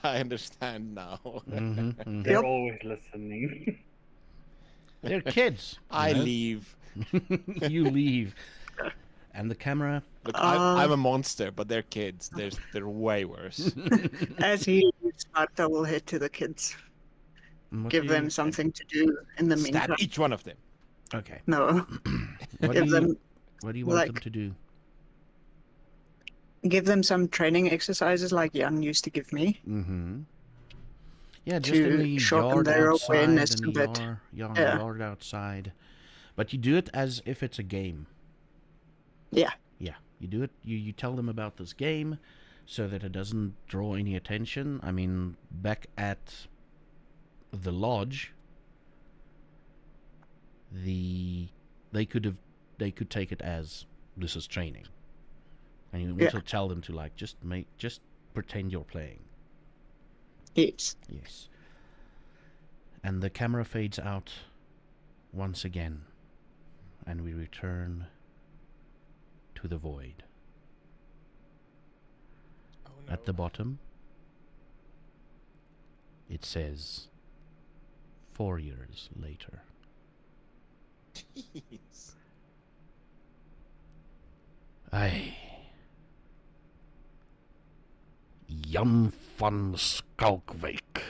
I understand now. They're Yep. always listening. They're kids. I you know? leave. You leave. And the camera. Look, I'm a monster, but they're kids. They're way worse. As he leaves, Marta will head to the kids. What Give do them you- something to do in the Stab meantime. each one of them. Okay. No. What do Give you them What do you want them like- to do? give them some training exercises like Jan used to give me. Mm-hmm. Yeah, just To in the sharpen yard their outside, awareness in a the bit. Yeah. yard outside. But you do it as if it's a game. Yeah. Yeah, you do it. You tell them about this game, so that it doesn't draw any attention. I mean, back at the lodge, they could take it as this is training, and you also tell them to like just pretend you're playing. Yes. Yes. And the camera fades out once again, and we return to the void. Oh, no. At the bottom, it says 4 years later. Jeez. Ai. Jan van Schalkwijk.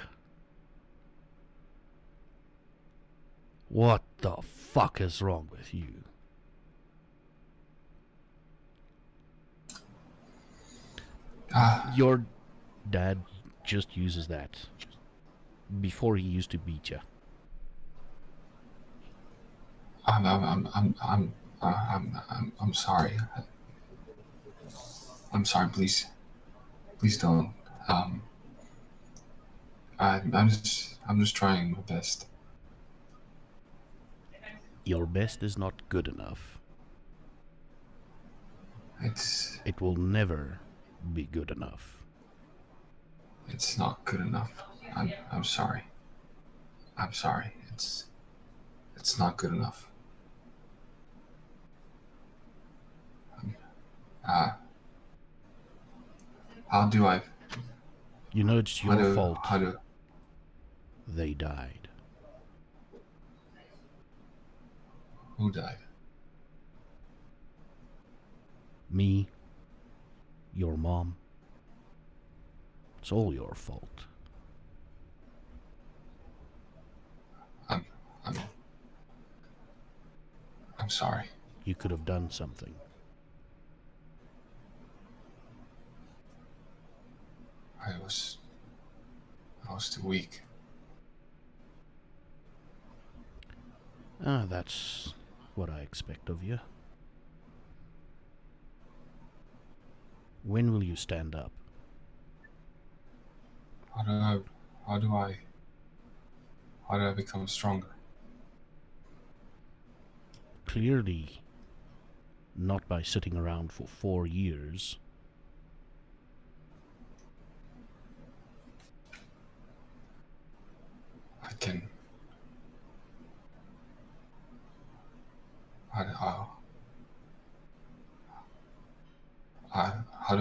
What the fuck is wrong with you? Your dad just uses that before he used to beat you. I'm sorry. I'm sorry. Please don't. I'm just trying my best. Your best is not good enough. It will never be good enough. It's not good enough. I'm sorry. I'm sorry. It's not good enough. How do I? You know it's your fault. How do? They died. Who died? Me, your mom. It's all your fault. I'm sorry. You could have done something. I was too weak. That's what I expect of you. When will you stand up? How do I become stronger? Clearly, not by sitting around for 4 years. How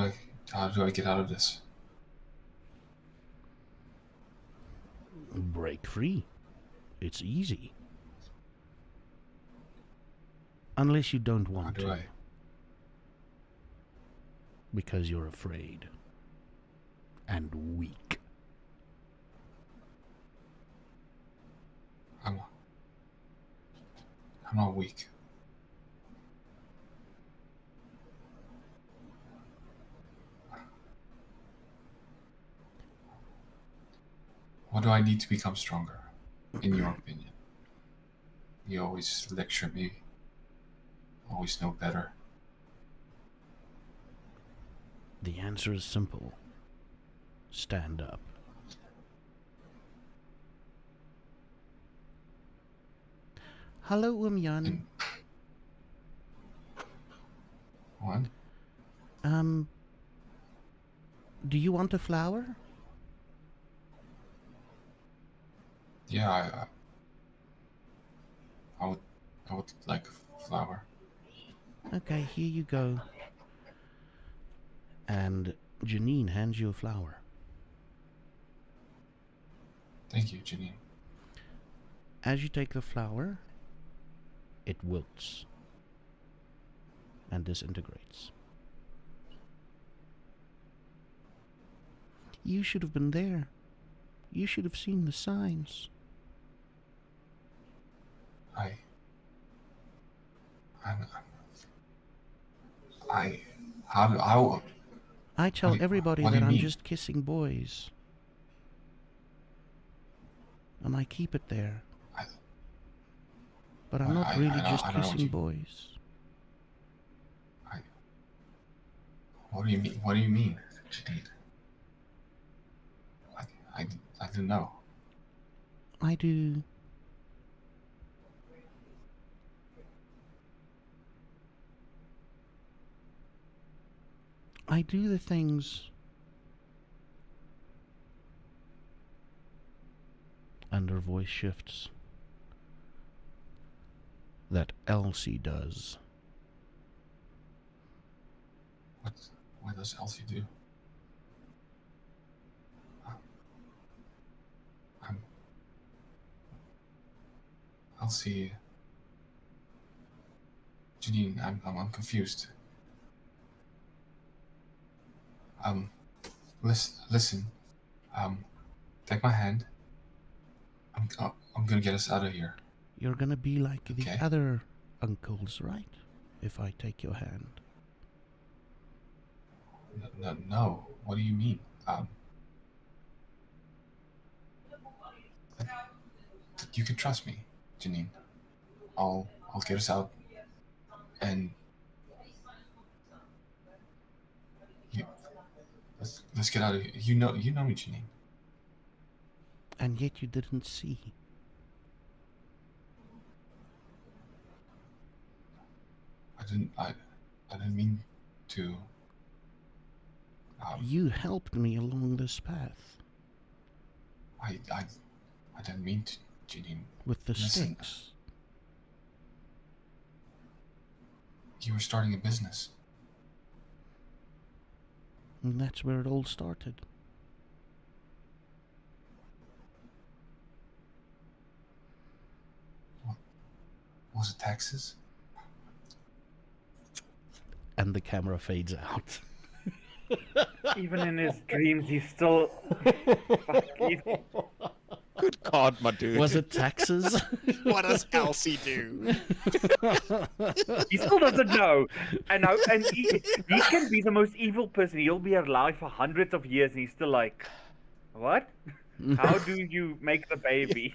do I get out of this? Break free. It's easy. Unless you don't How want do to. I? Because you're afraid. And weak. I'm not weak. What do I need to become stronger, in your opinion? You always lecture me. Always know better. The answer is simple. Stand up. Hallo, Jan. And what? Do you want a flower? Yeah, I would like a flower. Okay, here you go. And Janine hands you a flower. Thank you, Janine. As you take the flower, it wilts and disintegrates. You should have been there. You should have seen the signs. I tell everybody what do that you I'm mean? just kissing boys. And I keep it there. But I'm not really just I don't know what kissing you- boys. What do you mean? What do you mean, Janine? I didn't know. I do. I do the things. And her voice shifts. That Elsie does. What does Elsie do? Elsie. Janine, I'm confused. Listen. Take my hand. I'm gonna get us out of here. You're gonna be like Okay. the other uncles, right? If I take your hand. No. What do you mean? You can trust me, Janine. I'll get us out, and let's get out of here. You know me, Janine. And yet you didn't see. I didn't mean to. You helped me along this path. I didn't mean to, Janine. With the Listen. sticks. You were starting a business. And that's where it all started. Was it taxes? And the camera fades out. Even in his dreams, he's still. Fuck you. Good God, my dude. Was it taxes? What does Elsie do? He still doesn't know. And he can be the most evil person. He'll be alive for hundreds of years, and he's still like, what? How do you make the baby?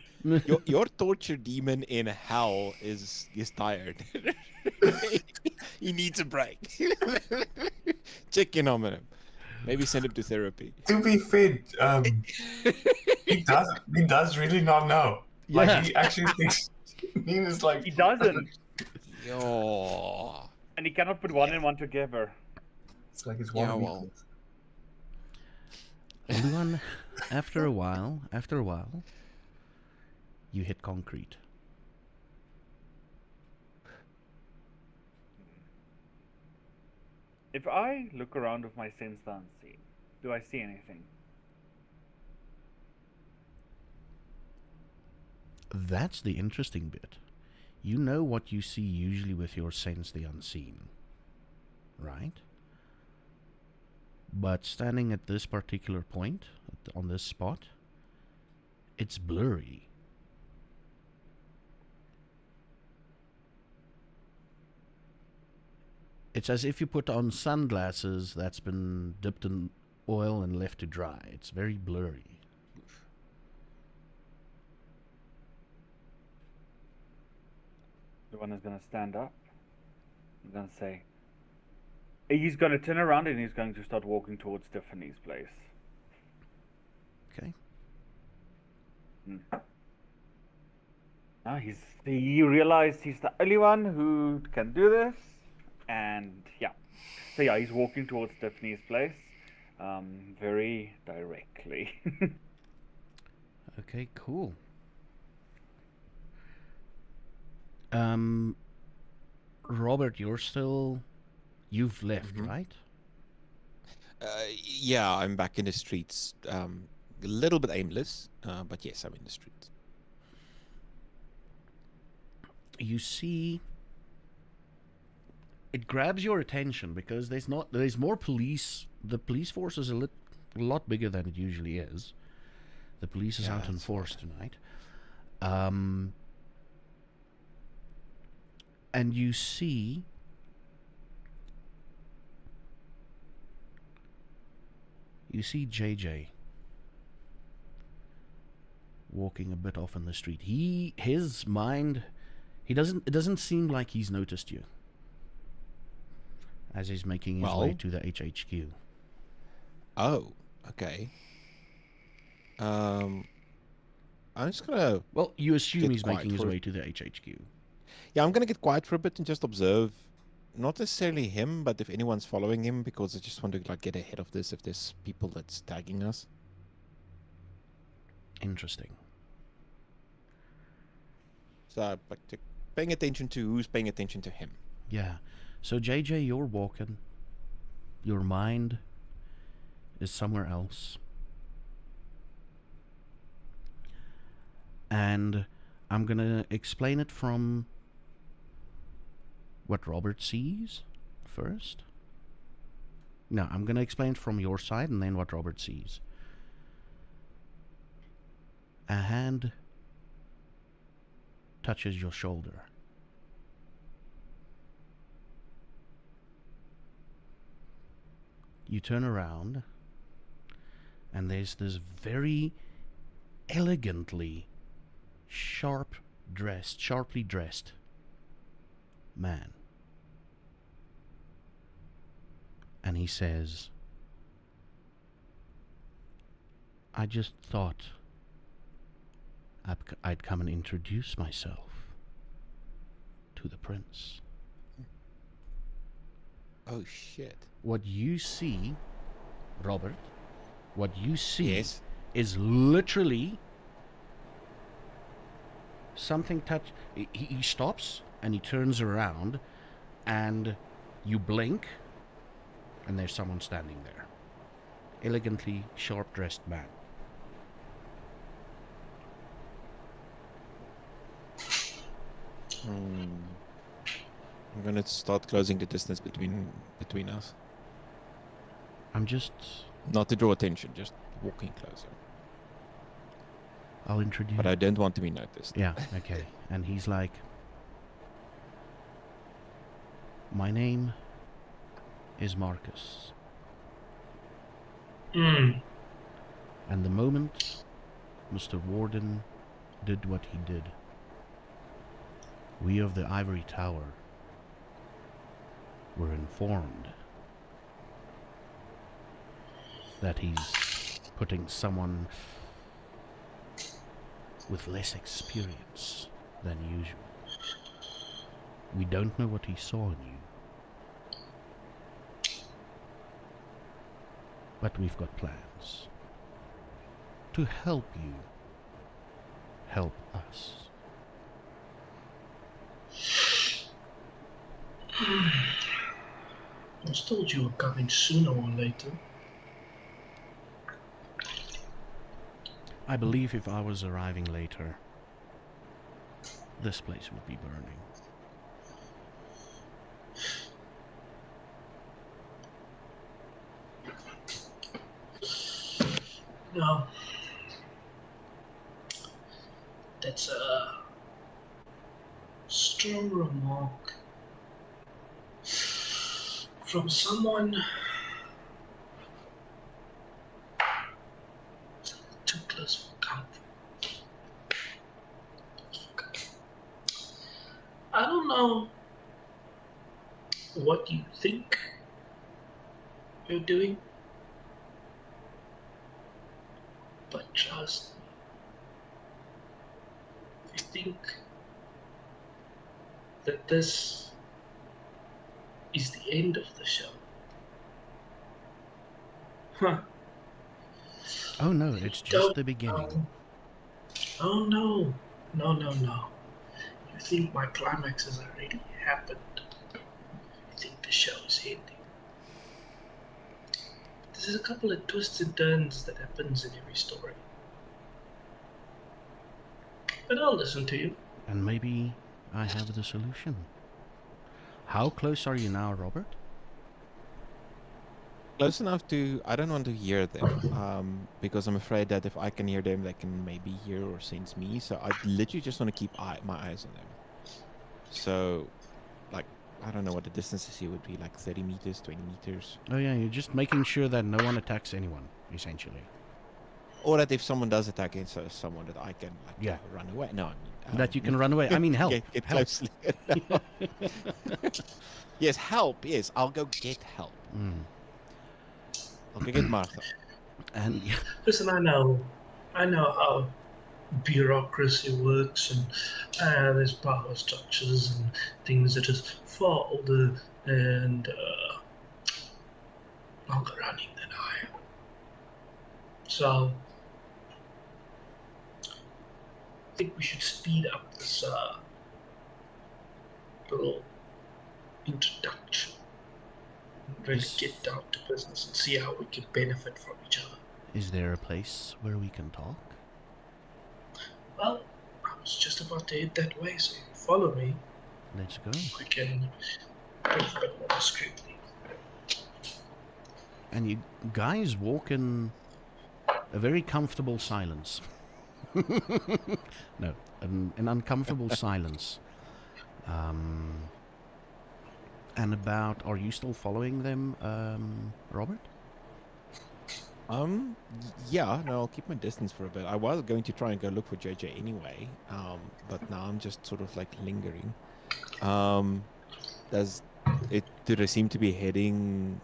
Your torture demon in hell is tired. He needs a break. Check in on him. Maybe send him to therapy. To be fair, he does really not know. Like Yeah. he actually thinks Nina's like He doesn't. Yo. And he cannot put one and one together. It's like it's Yeah, one well. weakness. Luan, after a while, you hit concrete. If I look around with my sense the unseen, do I see anything? That's the interesting bit. You know what you see usually with your sense the unseen, right? But standing at this particular point, on this spot, it's blurry. It's as if you put on sunglasses that's been dipped in oil and left to dry. It's very blurry. The one is going to stand up. He's going to say, he's going to turn around and he's going to start walking towards Tiffany's place. Okay. Now he realized he's the only one who can do this, and yeah. So yeah, he's walking towards Tiffany's place, very directly. Okay, cool. Robert, you've left, Mhm. right? Yeah, I'm back in the streets. A little bit aimless, but yes, I'm in the streets. You see, it grabs your attention because there's more police. The police force is a lot bigger than it usually is. The police is Yeah, out in that's force right. tonight. And you see JJ walking a bit off in the street. His mind, it doesn't seem like he's noticed you as he's making his way Well. to the HHQ. Oh, okay. I'm just gonna. Well, you assume Get he's quiet making his for- way to the HHQ. Yeah, I'm gonna get quiet for a bit and just observe. Not necessarily him, but if anyone's following him, because I just want to get ahead of this. If there's people that's tagging us. Interesting. So paying attention to who's paying attention to him. Yeah. So JJ, you're walking. Your mind is somewhere else. And I'm going to explain it from what Robert sees first. No, I'm going to explain it from your side and then what Robert sees. A hand touches your shoulder. You turn around, and there's this very elegantly sharply dressed man. And he says, I just thought I'd come and introduce myself to the prince. Oh shit. What you see, Robert, what you see Yes. is literally something touch. He stops and he turns around, and you blink, and there's someone standing there. Elegantly sharp-dressed man. I'm gonna start closing the distance between us. I'm just. Not to draw attention, just walking closer. I'll introduce. But I don't want to be noticed. Yeah, okay. And he's like, my name is Marcus. Mm. And the moment Mr. Warden did what he did, we of the Ivory Tower were informed that he's putting someone with less experience than usual. We don't know what he saw in you, but we've got plans to help you help us. I was told you were coming sooner or later. I believe if I was arriving later, this place would be burning. No. That's a strong remark from someone too close for comfort. I don't know what you think you're doing, but trust me, if you think that this is the end of the show, huh? Oh no, it's just Don't the beginning. Oh no, no. You think my climax has already happened? You think the show is ending? There's a couple of twists and turns that happens in every story. But I'll listen to you. And maybe I have the solution. How close are you now, Robert? Close enough to, I don't want to hear them, because I'm afraid that if I can hear them, they can maybe hear or sense me. So I literally just want to keep my eyes on them. So, like, I don't know what the distances here would be, like 30 meters, 20 meters. Oh yeah, you're just making sure that no one attacks anyone, essentially. Or that if someone does attack someone, that I can, like, Yeah. Run away. No, I mean... That you can run away. I mean, help. Get Help. closely. Yes, help. Yes, I'll go get help. I'll go get Martha. And Listen, I know how bureaucracy works, and there's power structures and things that are far older and longer running than I am. So, I think we should speed up this little introduction and really get down to business and see how we can benefit from each other. is there a place where we can talk? Well, I was just about to head that way, so if you follow me, Let's go. we can talk a bit more discreetly. And you guys walk in a very comfortable silence. No, an uncomfortable silence. And about, are you still following them, Robert? Yeah, no, I'll keep my distance for a bit. I was going to try and go look for JJ anyway, but now I'm just sort of like lingering. Do they seem to be heading?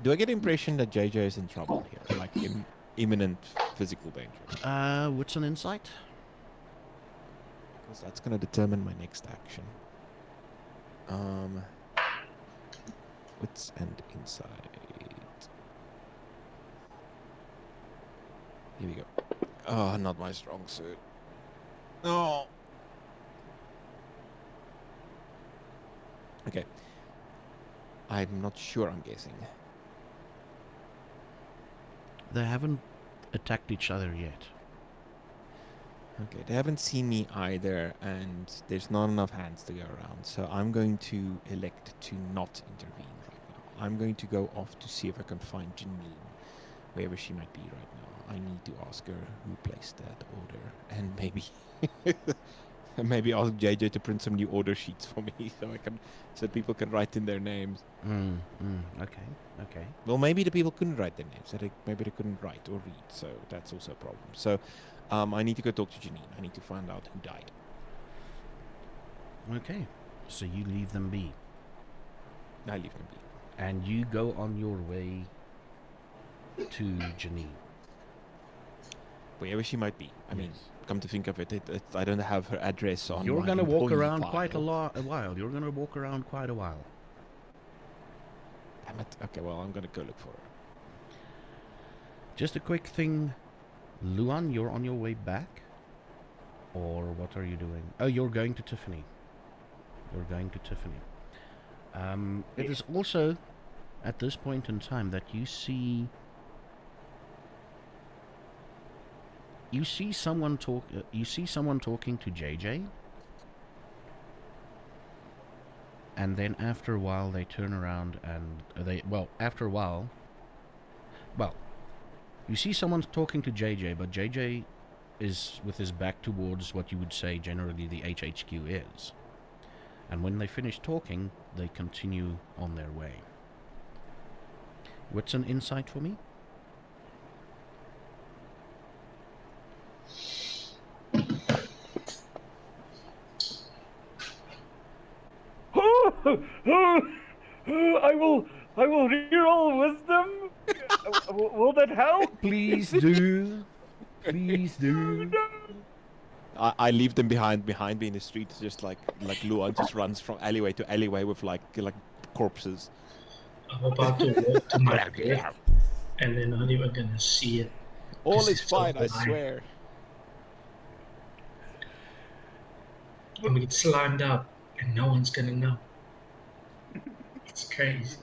Do I get the impression that JJ is in trouble here, like in imminent physical danger? What's an insight? Because that's going to determine my next action. Wits and insight. Here we go. Oh, not my strong suit. No. Okay. I'm not sure, I'm guessing. They haven't attacked each other yet. Okay, they haven't seen me either, and there's not enough hands to go around, so I'm going to elect to not intervene right now. I'm going to go off to see if I can find Janine, wherever she might be right now. I need to ask her who placed that order, and maybe ask JJ to print some new order sheets for me, so people can write in their names. Okay. Well, maybe the people couldn't write their names. Maybe they couldn't write or read, so that's also a problem. So, I need to go talk to Janine. I need to find out who died. Okay. So you leave them be. I leave them be. And you go on your way to Janine. Wherever she might be. I mean, Yes. come to think of it, I don't have her address on You're my going to walk employee around file. quite a while. You're going to walk around quite a while. Damn it. Okay, well, I'm going to go look for her. Just a quick thing. Luan, you're on your way back? Or what are you doing? Oh, you're going to Tiffany. You're going to Tiffany. It is also at this point in time that you see someone talking to JJ, and then after a while they turn around and you see someone talking to JJ, but JJ is with his back towards what you would say generally the HHQ is. And when they finish talking, they continue on their way. What's an insight for me? I will reroll wisdom. Will that help? Please do. Please do. I leave them behind me in the street, just like Luan just runs from alleyway to alleyway with like corpses. I'm about to walk to my bed, and they're not even gonna see it. All 'cause is it's fine, I online. swear. I'm gonna get slimed up, and no one's gonna know. It's crazy.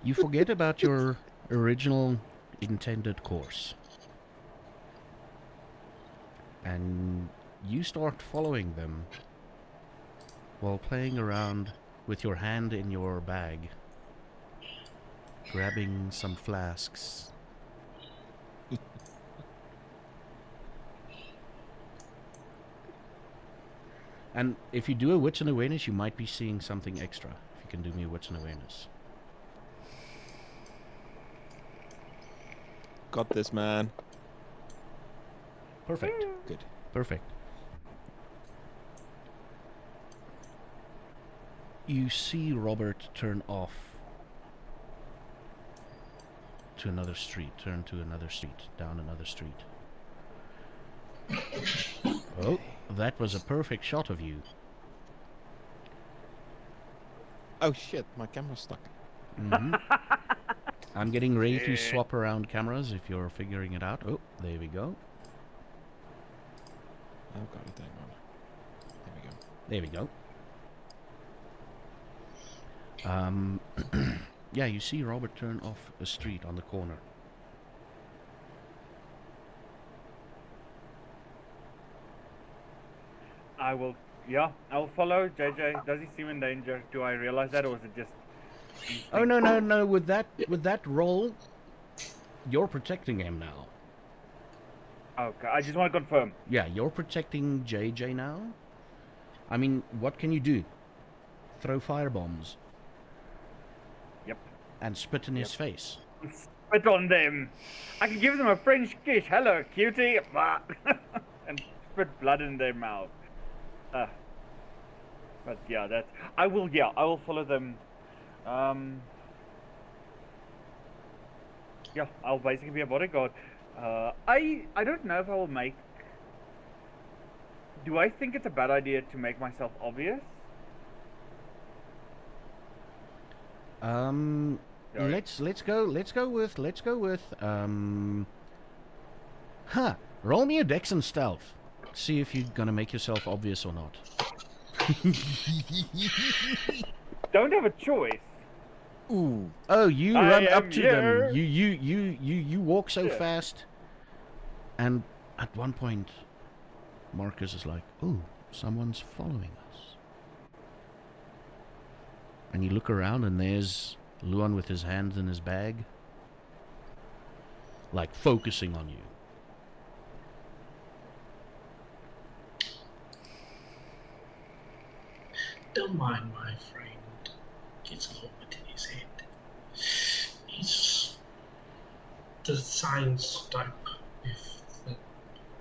You forget about your original intended course. And you start following them while playing around with your hand in your bag, grabbing some flasks. And if you do a wits and awareness, you might be seeing something extra. If you can do me a wits and awareness. Got this, man. Perfect. Good. Perfect. You see Robert turn off to another street, turn to another street, down another street. Oh, that was a perfect shot of you. Oh shit, my camera's stuck. Mm-hmm. I'm getting ready to swap around cameras if you're figuring it out. Oh, there we go. Oh god, hang on. There we go. There we go. Yeah, you see Robert turn off a street on the corner. I'll follow JJ. Does he seem in danger? Do I realize that, or is it just... Oh no! With that roll, you're protecting him now. Okay, I just want to confirm. Yeah, you're protecting JJ now. I mean, what can you do? Throw firebombs. Yep. And spit in his face. Spit on them. I can give them a French kiss. Hello, cutie. And spit blood in their mouth. But yeah, I will follow them. Yeah, I'll basically be a bodyguard. I don't know if I will make... Do I think it's a bad idea to make myself obvious? Sorry. Let's go with roll me a dex and stealth. See if you're gonna make yourself obvious or not. Don't have a choice. Ooh. Oh, you I run am up to here. them. You walk so fast. And at one point, Marcus is like, "Oh, someone's following us." And you look around, and there's Luan with his hands in his bag, like focusing on you. Don't mind my friend. Gets a little bit in his head. He's the science type, if that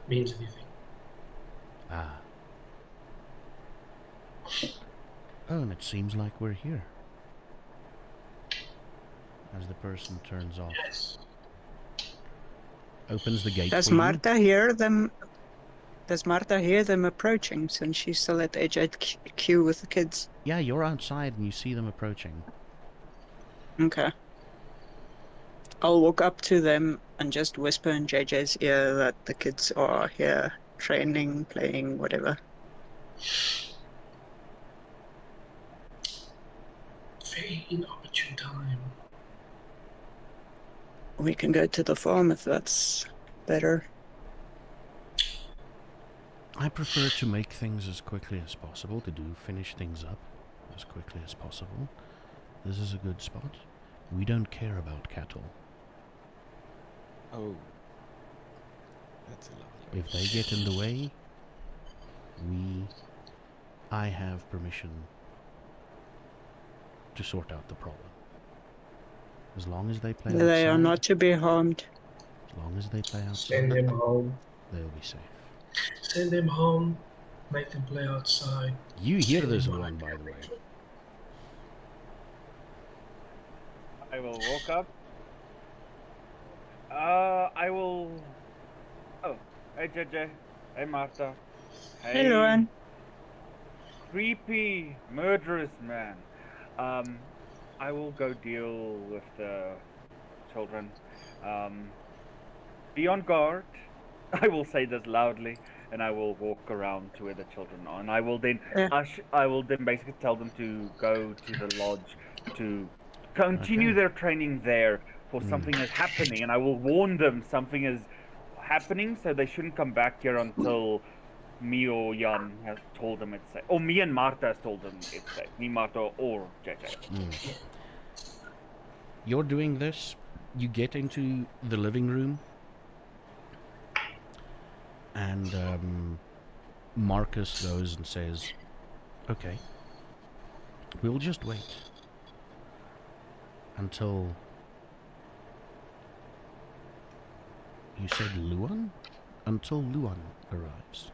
means anything. Ah. Oh, and it seems like we're here. As the person turns off. Yes. Opens the gate Does for you. Marta hear them? Does Marta hear them approaching since she's still at HQ with the kids? Yeah, you're outside and you see them approaching. Okay. I'll walk up to them and just whisper in JJ's ear that the kids are here, training, playing, whatever. Very inopportune time. we can go to the farm if that's better. I prefer to make things as quickly as possible, to finish things up as quickly as possible. This is a good spot. We don't care about cattle. Oh. That's a lovely If they get in the way, I have permission to sort out the problem. As long as they play outside. They are not to be harmed. As long as they play Send outside, them home. they'll be safe. Send them home. Make them play outside. You hear Send this them one, by the way. I will walk up. I will. Oh, hey JJ. Hey Martha. Hey. Hello, Anne. Creepy, murderous man. I will go deal with the children. Be on guard. I will say this loudly, and I will walk around to where the children are, and I will then I will then basically tell them to go to the lodge to continue their training there for something is happening, and I will warn them something is happening, so they shouldn't come back here until me or Jan has told them it's safe. Or me and Martha has told them it's safe. Me, Martha, or JJ. You're doing this, you get into the living room, and Marcus goes and says, okay, we'll just wait until... You said Luan? Until Luan arrives.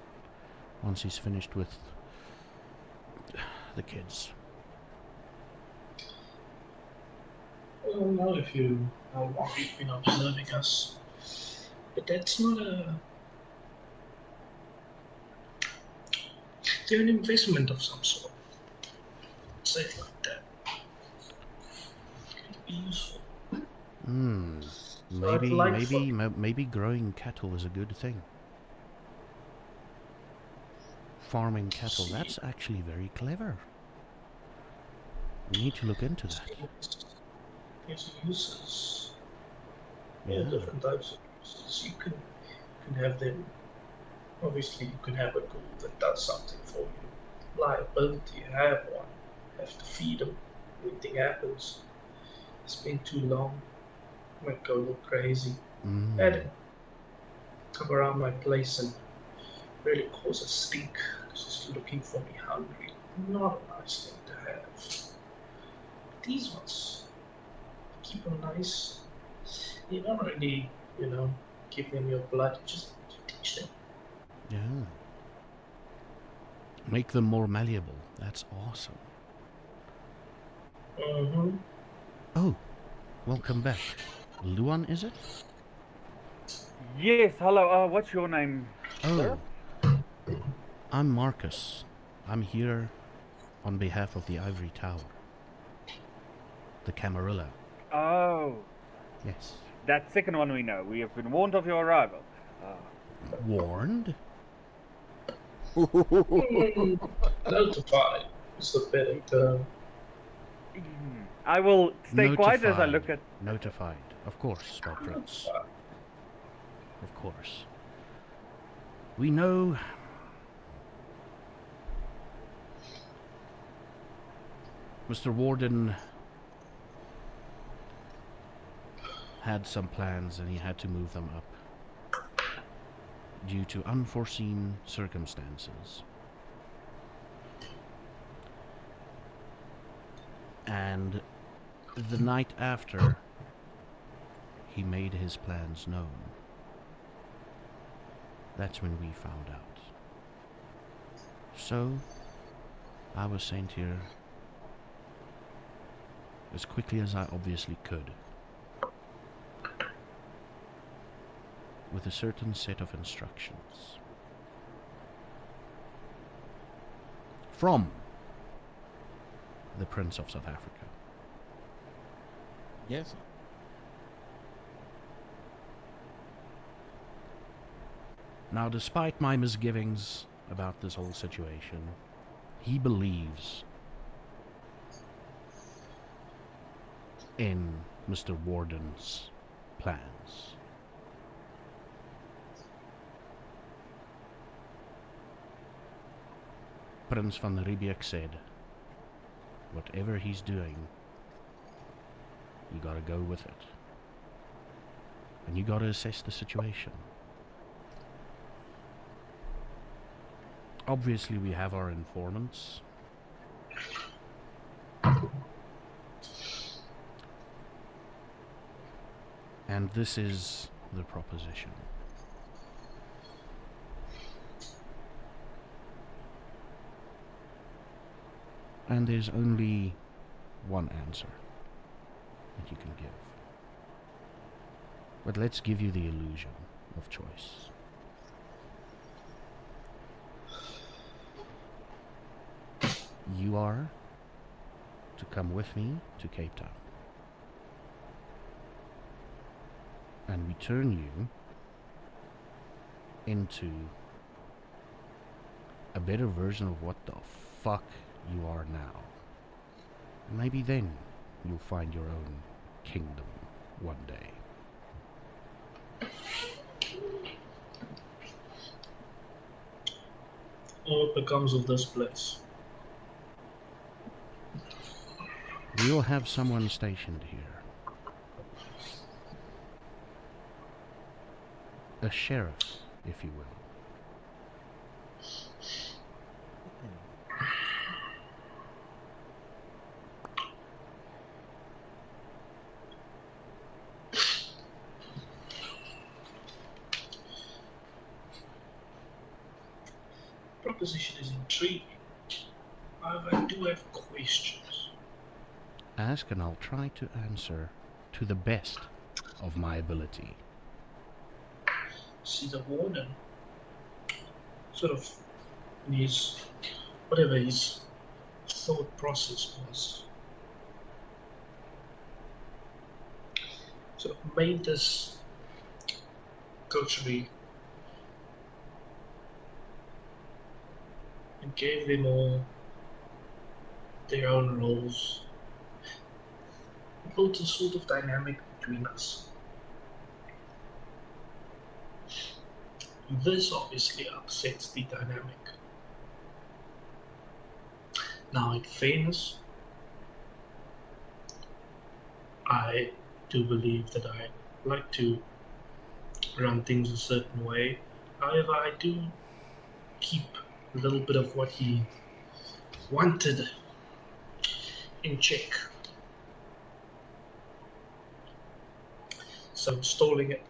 Once he's finished with the kids. I don't know if you how long you've been observing us, but that's not a... They're an investment of some sort. Say it like that. It could be useful. Maybe growing cattle is a good thing. Farming cattle, that's actually very clever. We need to look into that. There's uses. Yeah. All different types of uses. You can have them. Obviously, you can have a tool that does something for you. Liability, you have one. You have to feed them. Anything happens. It's been too long. Might go a little crazy. Had him come around my place and really cause a stink. Just looking for me hungry. Not a nice thing to have. These ones, keep them nice. You don't really, give them your blood. Just teach them. Yeah. Make them more malleable. That's awesome. Oh, welcome back. Luan, is it? Yes, hello, what's your name, sir? I'm Marcus. I'm here on behalf of the Ivory Tower. The Camarilla. Oh. Yes. That second one we know. We have been warned of your arrival. Warned? Notified is the better term. I will stay quiet as I Notified. look at... Notified. Of course, my prince. Of course. We know... Mr. Warden had some plans and he had to move them up due to unforeseen circumstances. And the night after he made his plans known, that's when we found out. So, I was sent here as quickly as I obviously could, with a certain set of instructions from the Prince of South Africa. Yes. Now, despite my misgivings about this whole situation, he believes in Mr. Warden's plans. Prince van Riebeek said, whatever he's doing, you gotta go with it. And you gotta assess the situation. Obviously, we have our informants. And this is the proposition. And there's only one answer that you can give. But let's give you the illusion of choice. You are to come with me to Cape Town. And we turn you into a better version of what the fuck you are now. And maybe then you'll find your own kingdom one day. What becomes of this place? We'll have someone stationed here. A sheriff, if you will. Proposition is intriguing. However, I do have questions. Ask and I'll try to answer to the best of my ability. See, the warden, sort of, in his, whatever his thought process was, sort of made this coterie and gave them all their own roles. It built a sort of dynamic between us. This obviously upsets the dynamic. Now, in fairness, I do believe that I like to run things a certain way. However, I do keep a little bit of what he wanted in check. So installing it,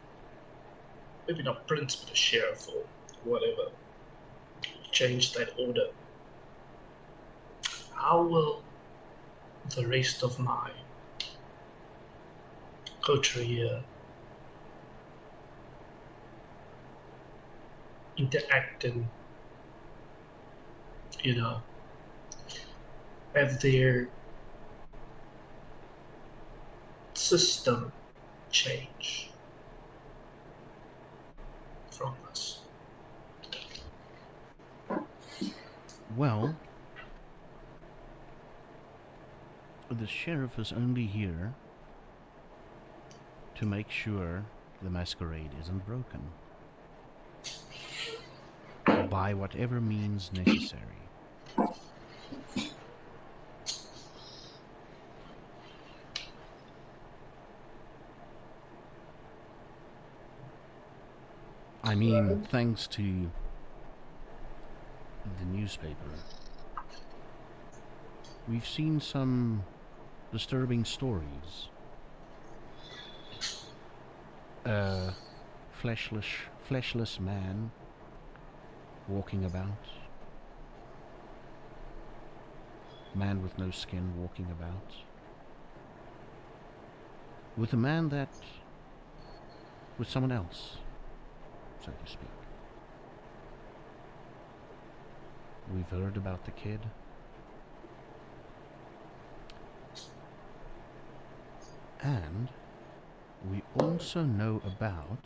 maybe not prince, but a sheriff or whatever, change that order. How will the rest of my coterie here interact and, have their system change from us? Well, the sheriff is only here to make sure the masquerade isn't broken. By whatever means necessary. I mean, thanks to the newspaper, we've seen some disturbing stories. A fleshless man walking about. Man with no skin walking about. With a man with someone else, so to speak. We've heard about the kid. And we also know about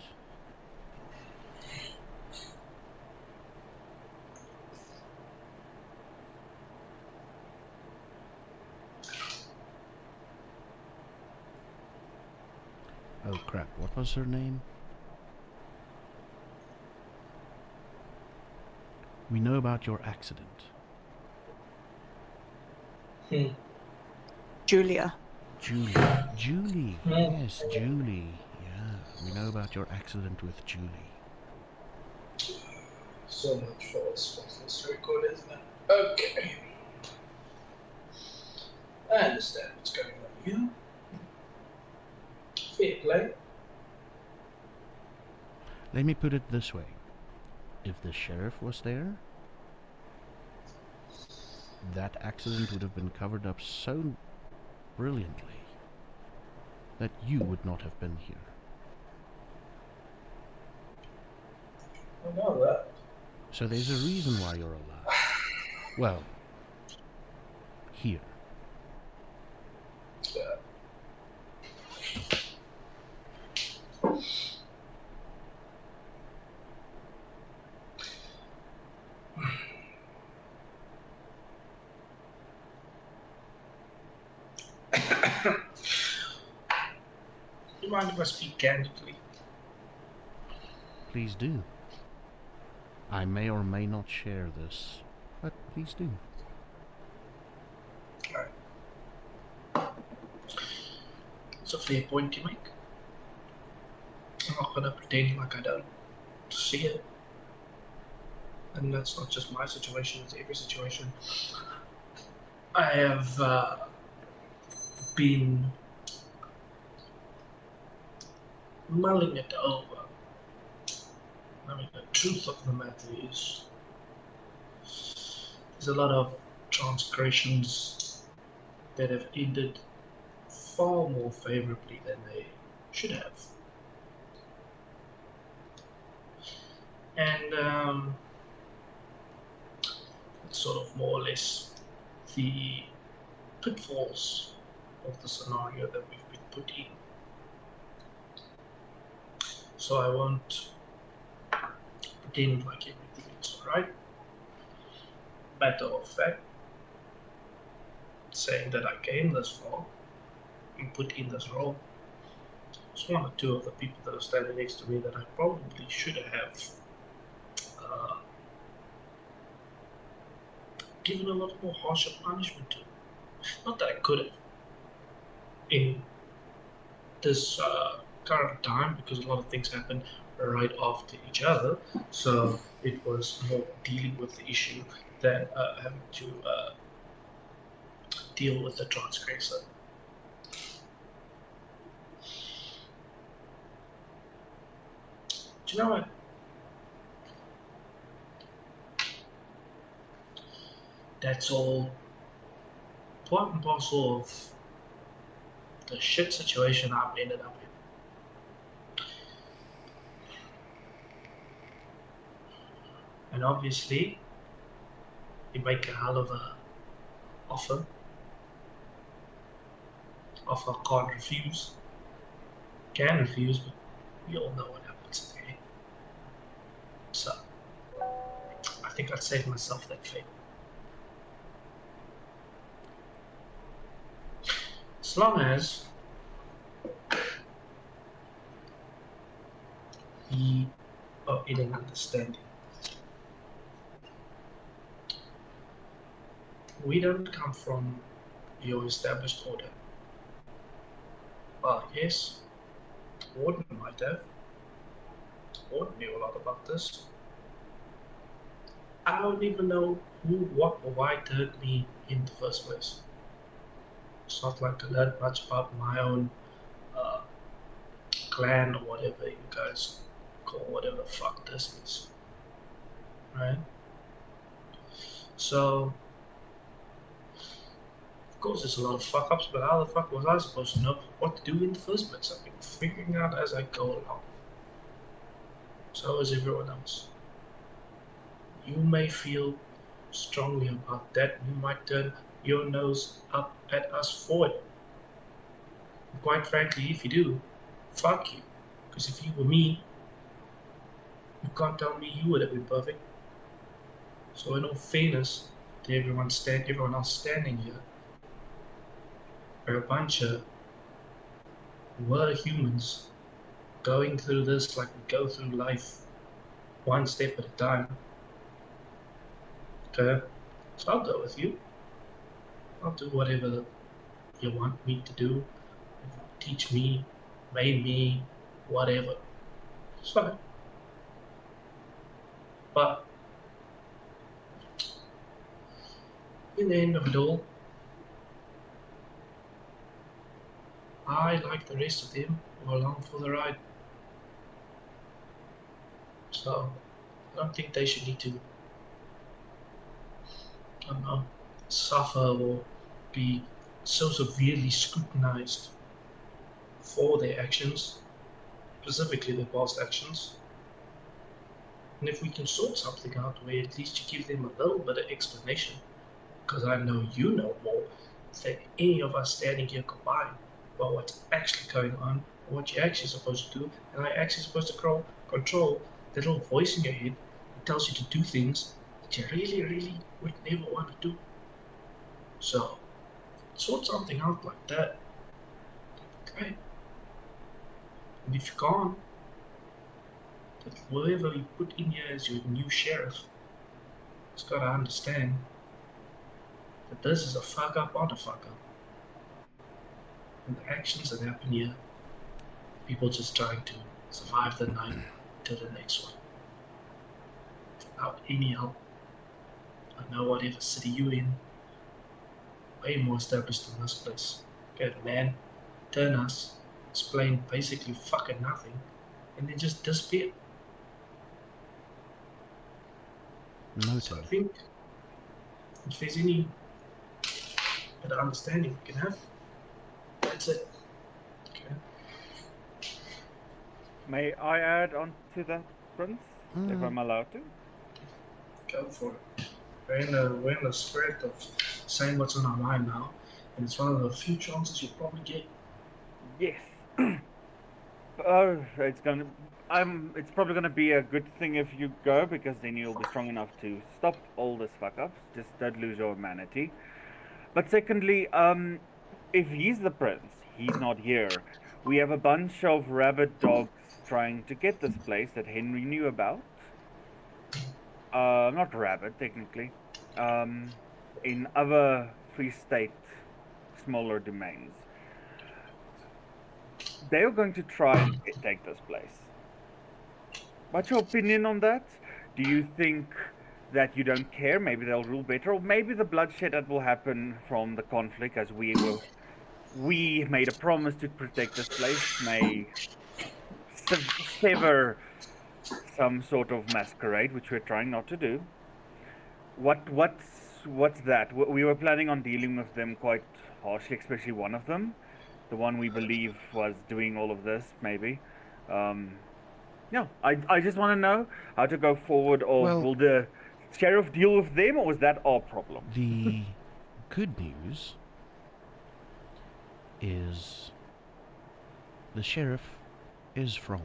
Oh crap, what was her name? We know about your accident. Julia. Julie. Yes, Julie. Yeah, we know about your accident with Julie. So much for this record, isn't it? Okay. I understand what's going on here. Fair play. Let me put it this way. If the sheriff was there, that accident would have been covered up so brilliantly that you would not have been here. I know that. So there's a reason why you're alive. Well, here. Yeah. You mind if I speak candidly? Please do. I may or may not share this, but please do. It's a fair point you make. I'm not gonna pretend like I don't see it. And that's not just my situation, it's every situation. I have been mulling it over. I mean, the truth of the matter is, there's a lot of transgressions that have ended far more favorably than they should have. And it's sort of more or less the pitfalls of the scenario that we've been put in. So I won't pretend like everything is alright. Matter of fact, saying that I came this far and put in this role, it's one or two of the people that are standing next to me that I probably should have given a lot more harsher punishment to. Not that I could have in this current time, because a lot of things happen right after each other, so it was more dealing with the issue than having to deal with the transgressor. Do you know what? That's all part and parcel of the shit situation I've ended up in. And obviously, you make a hell of a offer. Offer can't refuse. Can refuse, but we all know what happens in the end. So, I think I'd save myself that fate. As long as we are in an understanding. We don't come from your established order. Well, yes, Warden might have. Warden knew a lot about this. I don't even know who, what, or why turned me in the first place. It's not like I learned much about my own clan or whatever you guys call whatever the fuck this is. Right? So, of course there's a lot of fuck ups, but how the fuck was I supposed to know what to do in the first place? I've been figuring out as I go along. So is everyone else. You may feel strongly about that. You might turn your nose up at us for it. And quite frankly, if you do, fuck you. Because if you were me, you can't tell me you would have been perfect. So in all fairness to everyone else standing here, we're a bunch of humans going through this like we go through life, one step at a time. Okay? So I'll go with you. I'll do whatever you want me to do. Teach me, made me, whatever. It's fine. But in the end of it all, I, like the rest of them, were along for the ride. So I don't think they should need to, I don't know, suffer or be so severely scrutinized for their actions, specifically their past actions. And if we can sort something out where at least you give them a little bit of explanation, because I know you know more than any of us standing here combined about what's actually going on, and what you're actually supposed to do, and I'm actually supposed to control that little voice in your head that tells you to do things that you really, really would never want to do. So, sort something out like that. Okay. And if you can't, that whoever you put in here as your new sheriff has got to understand that this is a fuck up on a fuck up. And the actions that happen here, people just trying to survive the night till the next one. Without any help. I know whatever city you're in, way more established than this place. Get a man, turn us, explain basically fucking nothing, and then just disappear. Noted. So I think if there's any bit of understanding we can have, that's it. Okay. May I add on to that, Prince? If I'm allowed to? Go for it. We're in the spirit of saying what's on our mind now, and it's one of the few chances you probably get. Yes. It's probably gonna be a good thing if you go, because then you'll be strong enough to stop all this fuck ups. Just don't lose your humanity. But secondly, if he's the prince, he's not here. We have a bunch of rabid dogs trying to get this place that Henry knew about. Not rabid, technically. In other Free State smaller domains. They are going to try and take this place. What's your opinion on that? Do you think that you don't care? Maybe they'll rule better, or maybe the bloodshed that will happen from the conflict, as we made a promise to protect this place, may sever some sort of masquerade, which we're trying not to do. What's that? We were planning on dealing with them quite harshly, especially one of them, the one we believe was doing all of this, maybe. Yeah, I just want to know how to go forward, or Well, will the sheriff deal with them, or is that our problem? The good news is the sheriff is from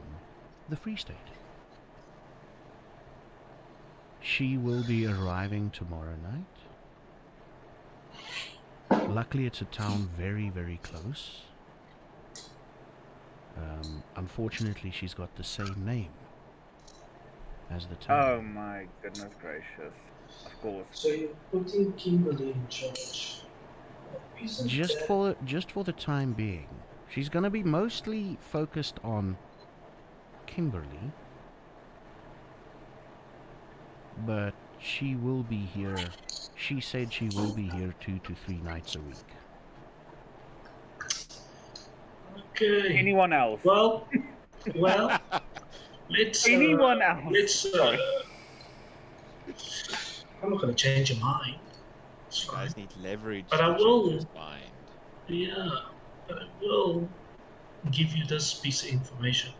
the Free State. She will be arriving tomorrow night. Luckily, it's a town very, very close. Unfortunately, she's got the same name as the town. Oh my goodness gracious. Of course. So you're putting Kimberly in charge. Isn't Just that... for the time being. She's going to be mostly focused on Kimberly, but she will be here. She said she will be here 2 to 3 nights a week. Okay. Anyone else? Well, let's... Anyone else? Let's... Sorry. I'm not going to change your mind. It's You fine. guys need leverage But to I change will- his mind. Yeah, but I will give you this piece of information.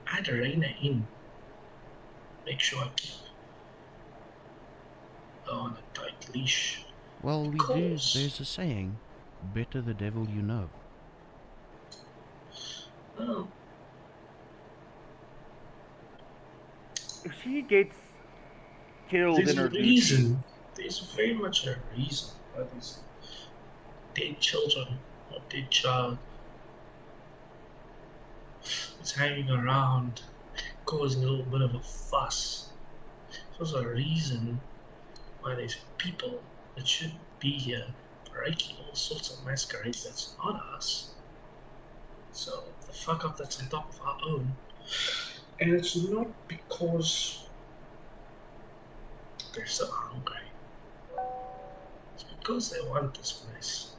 Add Raina in. Make sure I keep her on a tight leash. Well, we do. Course. There's a saying, better the devil you know. Well, If she gets killed there's in her a duty, reason. There's very much a reason why these dead children or dead child It's hanging around, causing a little bit of a fuss. There's also a reason why there's people that should be here breaking all sorts of masquerades that's not us. So the fuck up that's on top of our own. And it's not because they're so hungry. It's because they want this place.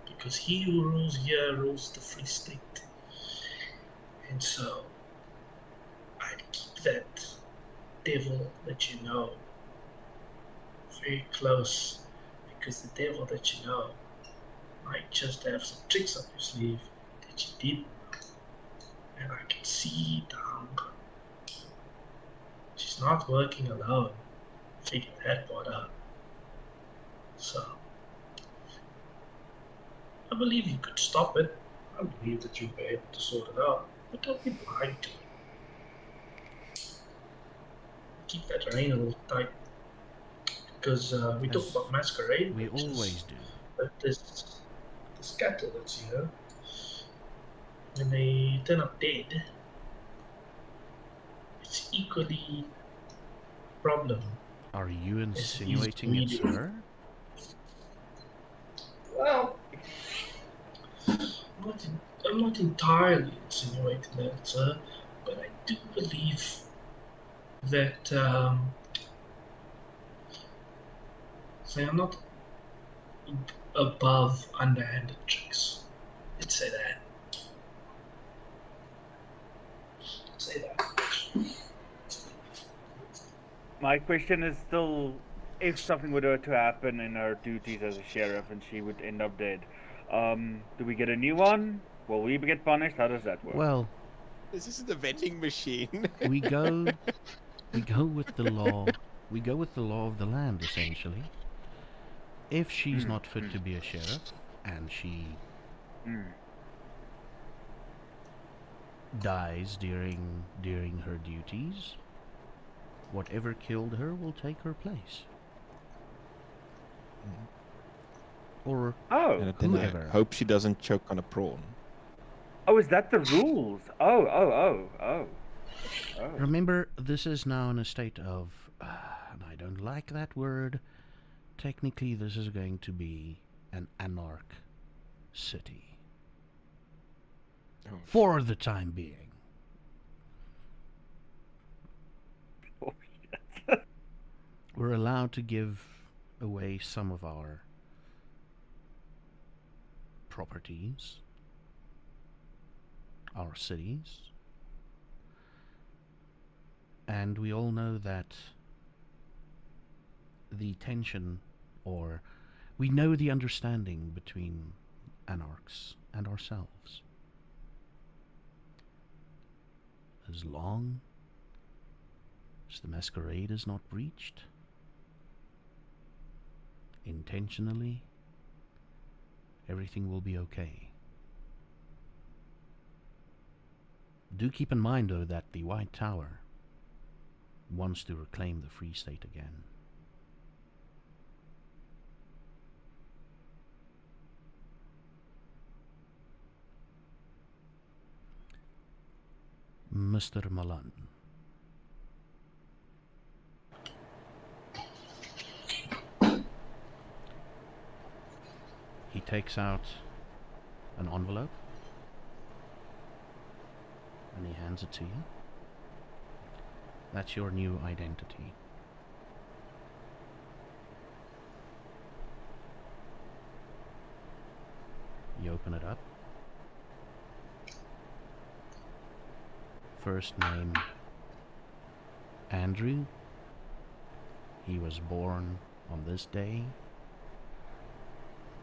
Because he who rules here rules the Free State. And so I'd keep that devil that you know very close, because the devil that you know might just have some tricks up your sleeve that you didn't know. And I can see the hunger. She's not working alone. Figure that part out. So I believe you could stop it. I believe that you'll be able to sort it out. But don't be blind to it. Keep that rein a little tight. Because we talk about masquerade. We witches, always do. But this cattle that's here, when they turn up dead, it's equally a problem. Are you Yes, insinuating he's it's greedy. her? Well, I'm not entirely insinuating that it's her, but I do believe that they are not above underhanded tricks. Let's say that. Say that. My question is still, if something were to happen in her duties as a sheriff and she would end up dead, do we get a new one? Will we get punished? How does that work? Well, This isn't a vending machine. we go with the law. We go with the law of the land, essentially. If she's not fit to be a sheriff, and she dies during her duties, whatever killed her will take her place. Or And then I whoever. hope she doesn't choke on a prawn. Oh, is that the rules? Oh. Remember, this is now in a state of, and I don't like that word, technically this is going to be an anarch city. Oh, For the time being. Oh, shit. We're allowed to give away some of our properties, our cities, and we all know that the tension, or we know the understanding between anarchs and ourselves. As long as the masquerade is not breached intentionally, everything will be okay. Do keep in mind, though, that the White Tower wants to reclaim the Free State again. Mr. Malan. He takes out an envelope and he hands it to you. That's your new identity. You open it up. First name Andrew. He was born on this day.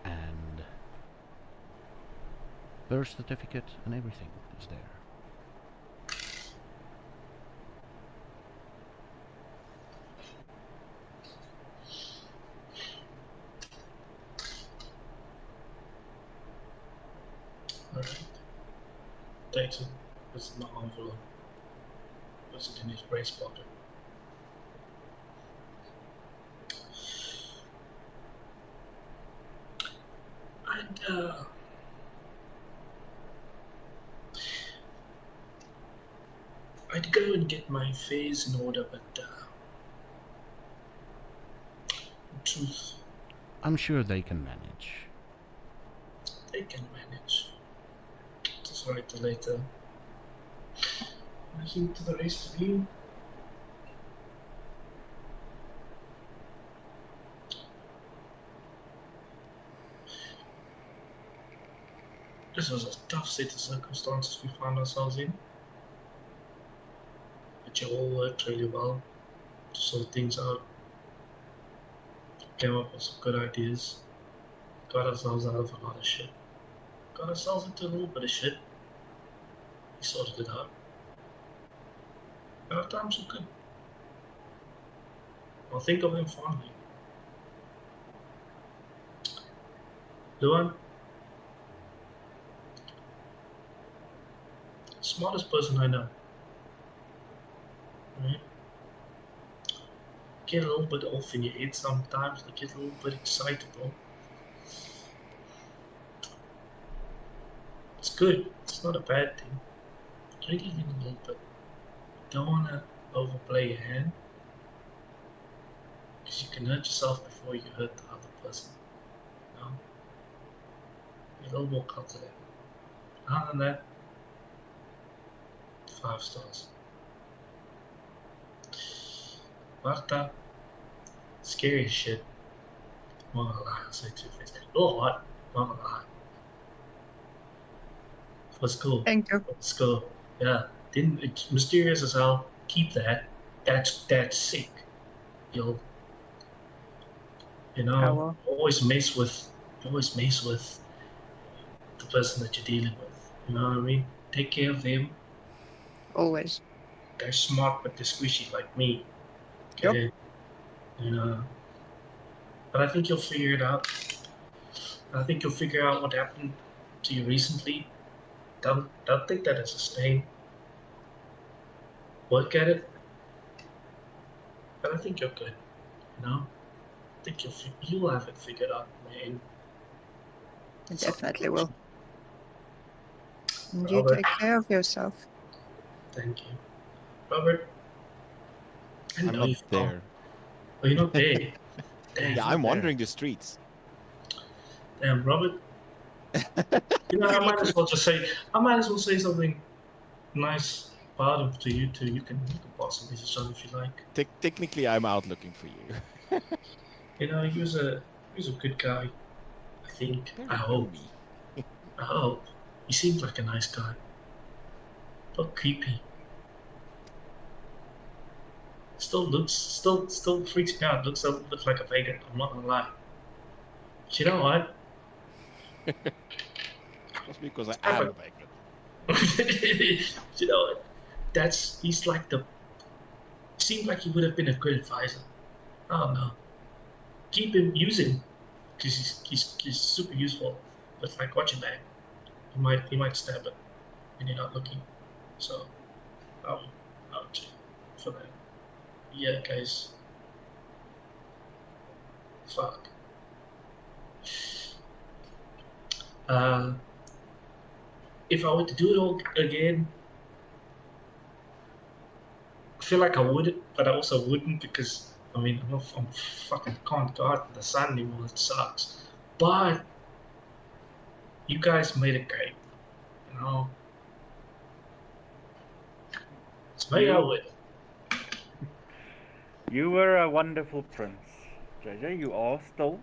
And birth certificate and everything is there. Alright. Takes it, puts it in the envelope, puts it in his breast pocket. I'd go and get my affairs in order, but in truth, I'm sure they can manage. they can manage. Just write the letter. I think to the rest of you, this was a tough set of circumstances we found ourselves in. But you all worked really well to sort things out. Came up with some good ideas. Got ourselves out of a lot of shit. Got ourselves into a little bit of shit. We sorted it out. Our times were good. I'll think of them fondly. Luan, smartest person I know. Right? Get a little bit off in your head sometimes. They get a little bit excitable. It's good. It's not a bad thing. Really in a little bit. Don't want to overplay your hand. Because you can hurt yourself before you hurt the other person. You know? Be a little more calculated. Other than that, 5 stars. Marta, scary as shit. Not gonna lie, I'll say two-faced. Oh, what? Not gonna lie. Let's go. Thank you. Let's go. Yeah. It's mysterious as hell. Keep that. That's sick. You I know, will. always mess with the person that you're dealing with. You know what I mean? Take care of them. Always. They're smart but they're squishy like me. Okay. You know. But I think you'll figure it out. I think you'll figure out what happened to you recently. Don't think that as a stain. Work at it. But I think you're good. You know? I think you'll have it figured out, man. I definitely will. And you Robert. take care of yourself. Thank you. Robert. I I'm know not you there. Oh, you're not there. Damn, Yeah, I'm wandering the streets. Damn, Robert. You know, I might as well say something nice about him to you too. You can possibly say something if you like. Technically, I'm out looking for you. You know, he was a good guy. I think. I hope. Me. I hope. He seemed like a nice guy. Not creepy. Still freaks me out. Looks a little bit like a vagrant. I'm not gonna lie. But you know what? Just because I am a vagrant. You know what? He's like seemed like he would have been a good advisor. I don't know. Keep him, use him, because he's super useful. But like, watch your back. He might stab it when you're not looking. So, I'll check for that. Yeah, guys. Fuck. If I were to do it all again, I feel like I would, but I also wouldn't because I'm fucking can't go out in the sun anymore. It sucks. But you guys made it great, you know. So maybe I would. You were a wonderful prince, JJ. You are still.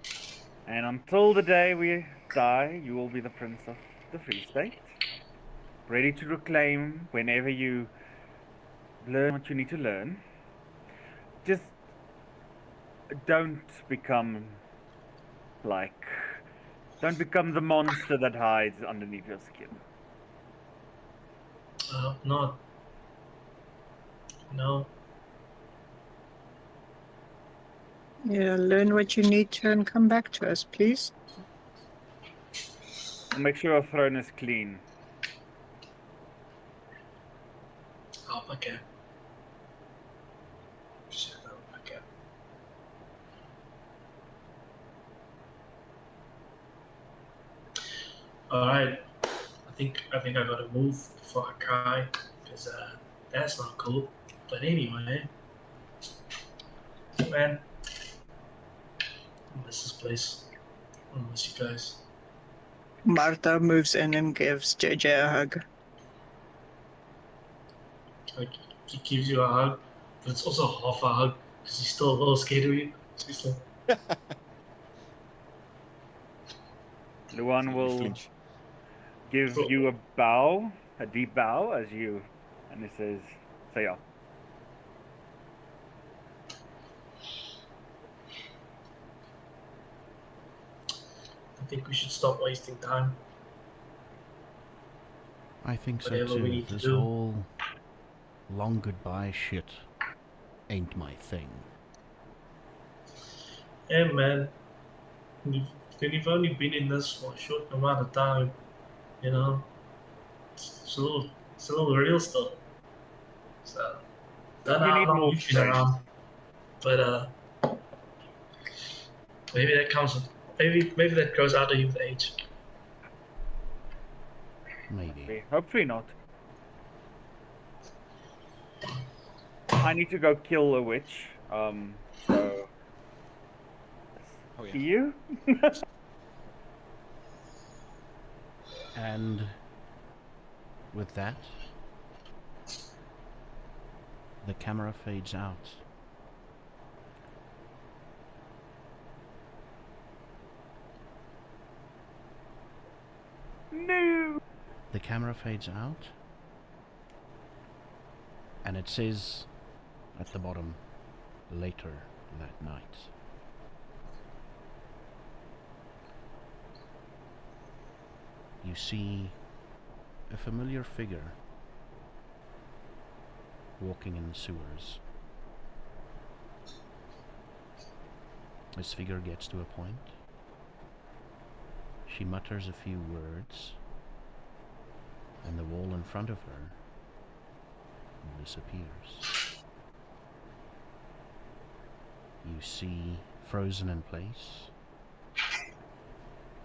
And until the day we die, you will be the prince of the Free State. Ready to reclaim whenever you learn what you need to learn. Just don't become the monster that hides underneath your skin. Not. No. Yeah, learn what you need to and come back to us, please. And make sure your throne is clean. Oh, okay. Shit, okay. All right. I think I gotta move before I cry because That's not cool. But anyway, man, I miss this place. I miss you guys. Martha moves in and gives JJ a hug. Like, he gives you a hug, but it's also half a hug because he's still a little scared of you. So he's like, Luan will Flinch. give So- you a bow, a deep bow, and he says, "Say up." I think we should stop wasting time. I think so Whatever we too. need to This do. whole long goodbye shit ain't my thing. Yeah, man. We've only been in this for a short amount of time, you know. It's a little real stuff. So, don't know You how need long more you've been space. around, but maybe that comes with maybe that grows out of you with age. Maybe. Hopefully not. I need to go kill a witch. So Oh yeah. see you. And with that, the camera fades out. No. The camera fades out, and it says at the bottom, later that night. You see a familiar figure walking in the sewers. This figure gets to a point. She mutters a few words, and the wall in front of her disappears. You see, frozen in place,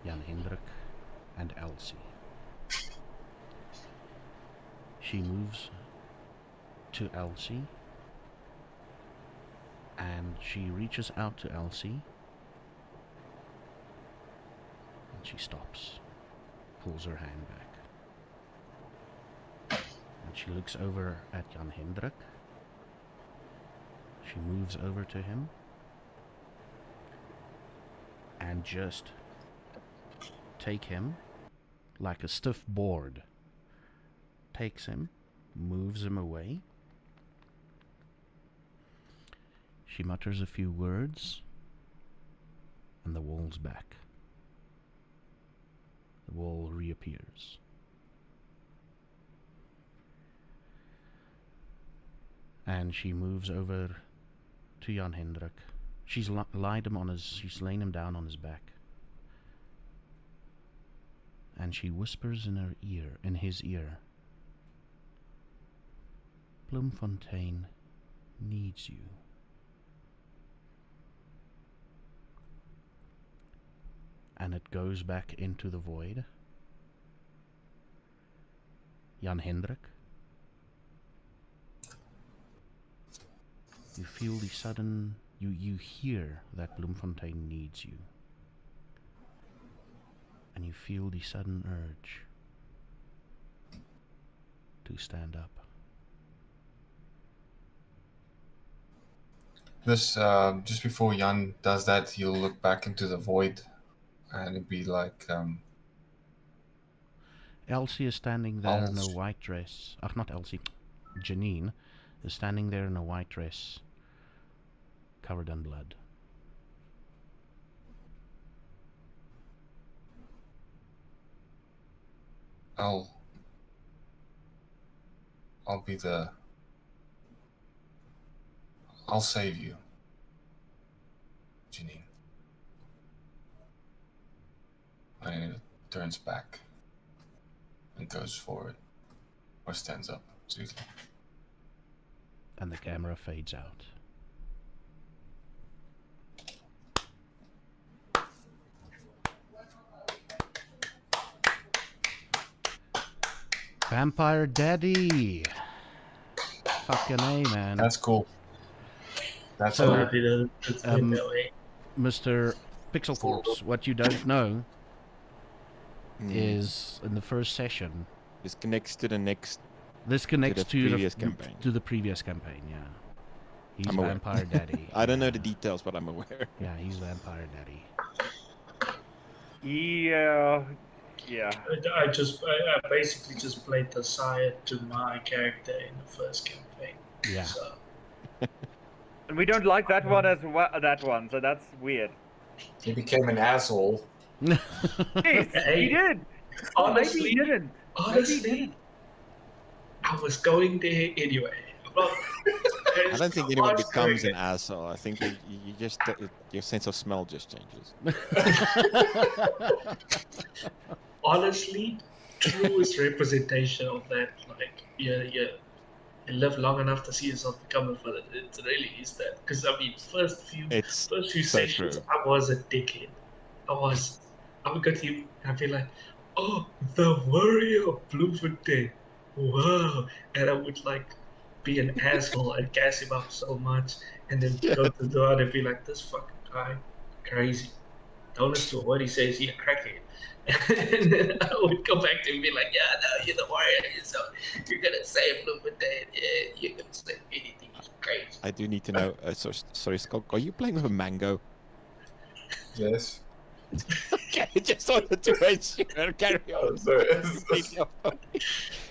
Jan Hendrik and Elsie. She moves to Elsie, and she reaches out to Elsie, and she stops, pulls her hand back, and she looks over at Jan Hendrik. She moves over to him and just take him like a stiff board. Takes him, moves him away. She mutters a few words, and the wall's back. The wall reappears. And she moves over to Jan Hendrik. She's she's laying him down on his back. And she whispers in his ear, Bloemfontein needs you. And it goes back into the void. Jan Hendrik, you feel the sudden, you hear that Bloemfontein needs you. And you feel the sudden urge to stand up. This just before Jan does that, he'll look back into the void, and it'd be like, Elsie is standing there in a Elsie. white dress. Not Elsie. Janine is standing there in a white dress, covered in blood. I'll be the. I'll save you, Janine. And it turns back and goes forward, or stands up. Excuse me. And the camera fades out. Vampire Daddy! Fucking A, man. That's cool. That's So, cool. Happy that it's been that way. Mr. Pixel Corpse, what you don't know Mm. is in the first session, This connects to the next. this connects the to previous campaign. To the previous campaign, yeah. He's I'm aware. Vampire Daddy. I don't know the yeah. details, but I'm aware. Yeah, he's Vampire Daddy. Yeah. I basically just played the sire to my character in the first campaign. Yeah. So And we don't like that one as well. That one, so that's weird. He became an asshole. Yes, Hey, he did. honestly, Maybe he didn't. honestly, I was going there anyway. I don't think anyone becomes an asshole. I think you just your sense of smell just changes. Honestly, truest representation of that. Like, you live long enough to see yourself become a villain. It really is that. Because I mean, first few So sessions, true. I was a dickhead. I would go to him and I'd be like, "Oh, the warrior of Bloemfontein, wow!" And I would like be an asshole and gas him up so much, and then go to the door and be like, "This fucking guy, crazy. Don't listen to what he says. He's a crackhead." And then I would come back to him and be like, "Yeah, no, you're the warrior. So you're gonna save Bloemfontein. Yeah, you're gonna save anything. He's crazy." I do need to know. Sorry, Skull. Are you playing with a mango? Yes. Okay, just wanted to make sure. Carry on. Sorry.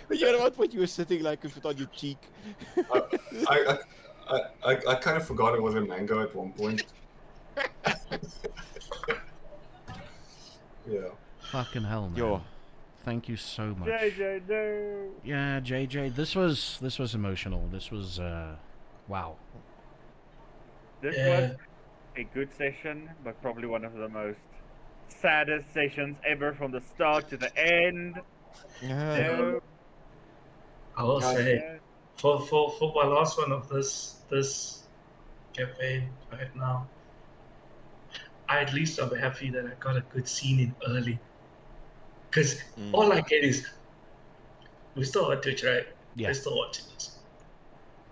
But you know what? When you were sitting like with it on your cheek. I kind of forgot it was a mango at one point. Yeah. Fucking hell, man. Yo. Thank you so much. JJ, no. Yeah, JJ, this was emotional. This was wow. This Yeah. was a good session, but probably one of the most saddest sessions ever from the start to the end. No. I will Yeah, say, Yeah. for my last one of this campaign right now, at least I'm happy that I got a good scene in early. Because all I get is, we still on Twitch, right? Yeah. We're still watching this.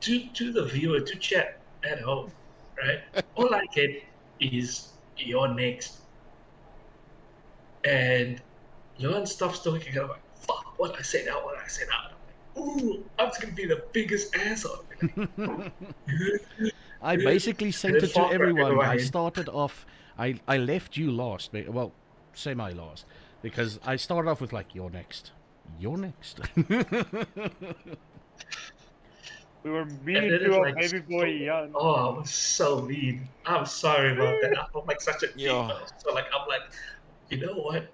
To the viewer, to chat at home, right? All I get is, "You're next." And Leon stops talking, and I'm like, "Fuck, what I say now, what I say now." And I'm like, "Ooh, I'm just gonna be the biggest asshole." I basically sent And it to fuck everyone. I everyone. started off. I left you last. Well, semi last, because I started off with like, "You're next. You're next." We were And mean then to it's our like, baby boy Jan. oh, I was so mean. I'm sorry about that. I felt like such a dick. Yeah. So like, I'm like, you know what?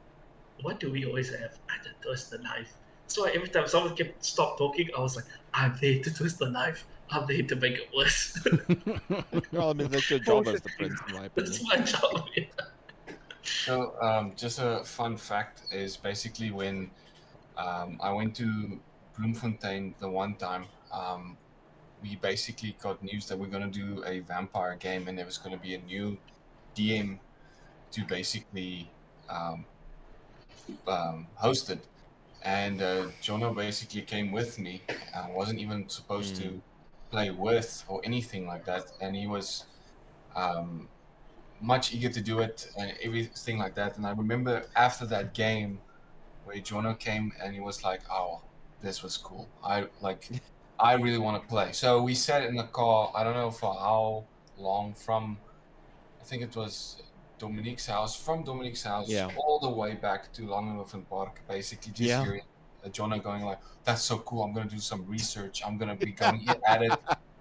What do we always have? I had to twist the knife. So every time someone kept stop talking, I was like, I'm there to twist the knife. I'm there to make it worse. Well, I mean, that's your job as the prince, in my opinion. That's my job. Yeah. So, just a fun fact is basically when I went to Bloemfontein the one time, we basically got news that we're going to do a vampire game and there was going to be a new DM to basically host it. And Jono basically came with me. I wasn't even supposed to play with or anything like that. And he was much eager to do it and everything like that. And I remember after that game where Jono came and he was like, "Oh, this was cool. I really want to play." So we sat in the car, I don't know for how long, from, I think it was Dominique's house, from Dominique's house all the way back to Langenhoven Park, basically just hearing Jono going like, "That's so cool. I'm going to do some research. I'm going to be going at it.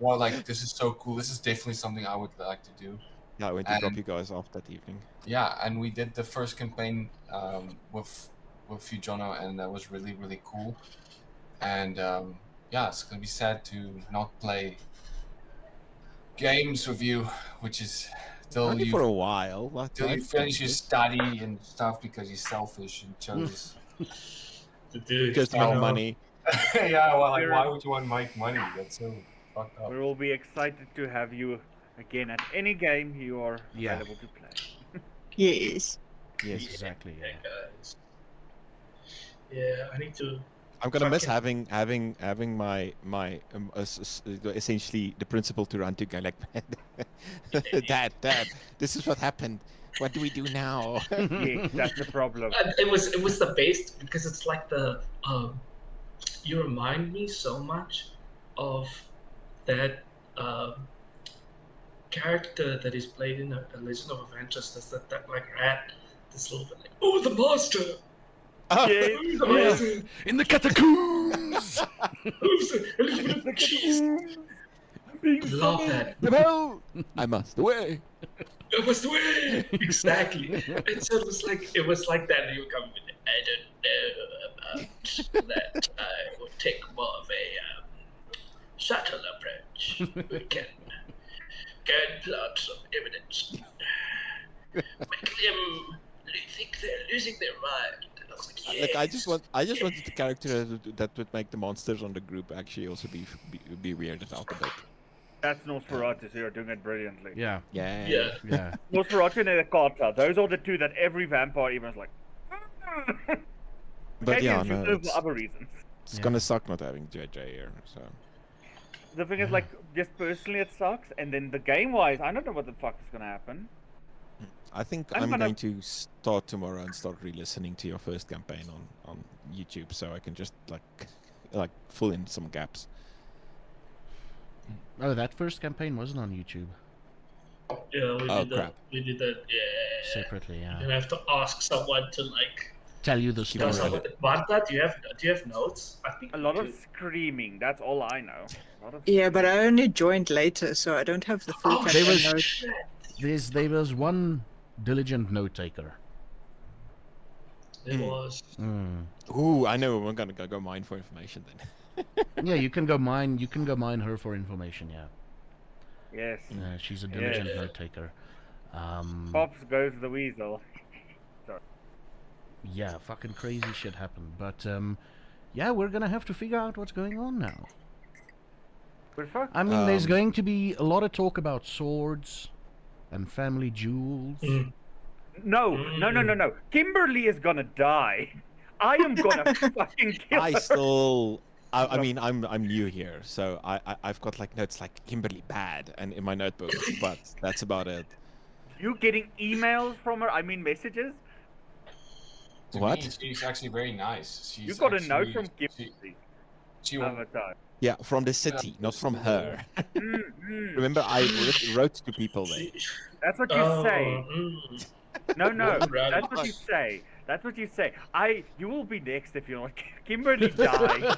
Well, like, this is so cool. This is definitely something I would like to do." Yeah, I went to drop you guys off that evening. Yeah, and we did the first campaign with you, Jono, and that was really, really cool. And yeah, it's gonna be sad to not play games with you, which is till Only for a while. till you finish your study and stuff because you're selfish and chose Dude, Just you want know, money. yeah, well, like, why would you want to make money? That's so fucked up. We will be excited to have you again at any game you are Yeah. available to play. Yes. Yes, exactly. Yeah, Yeah. guys. Yeah, I need to I'm gonna miss fucking- having my essentially the principal to run to go like, Dad, this is what happened. What do we do now? Yes, that's the problem. And it was the best because it's like the you remind me so much of that character that is played in a Legend of Adventures. That's that like rat, this little bit like, oh, the master. Yes, Oh, the master. In the catacombs. Who's a little bit of cheese. Love that. No, I must away. That was the way. Exactly. And so it was like that. And you come in. I don't know about that. I would take more of a subtle approach. We can plot some evidence. Make them think they're losing their mind. And I was like, yes. Like I just wanted the character that would make the monsters on the group actually also be weirded out a bit. that's Nosferatu, so you're doing it brilliantly. Yeah. Yeah. Yeah. Yeah. Nosferatu and Ekata, those are the two that every vampire even is like. But Maybe yeah, it's no, for it's other reasons. Yeah. gonna suck not having JJ here. So The thing is, like, just personally, it sucks, and then the game-wise, I don't know what the fuck is gonna happen. I think I'm I'm gonna- going to start tomorrow and start re-listening to your first campaign on YouTube, so I can just like fill in some gaps. Oh, that first campaign wasn't on YouTube. Yeah, we Oh, did that. crap. We did that. Yeah. Separately, You're yeah. gonna have to ask someone to like Tell you the tell story. someone. Martha, do you have notes? I think A you lot of do. screaming, that's all I know. A lot of Yeah, but I only joined later, so I don't have the full Oh, There campaign was- notes. shit. There was one diligent note taker. It was. Ooh, I know. I'm gonna go mine for information then. Yeah, you can go mine. You can go mine her for information. Yeah, Yes. she's a diligent Yeah. note taker. Pops goes the weasel. Yeah, fucking crazy shit happened. But yeah, we're gonna have to figure out what's going on now. We're fucked. I mean, there's Um, going to be a lot of talk about swords and family jewels. Mm. No. Kimberly is gonna die. I am gonna fucking kill I her. still. I mean, I'm new here, so I've got like notes like Kimberly bad and in my notebook, but that's about it. You getting emails from her? I mean, messages? To What? me, she's actually very nice. She's You got a note actually- from she- Kimberly. She Have will. a time. Yeah, from the city, not from her. Remember, I wrote to people there. That's what you say. No, Right. that's what you say. That's what you say. You will be next if you're not. Kimberly died.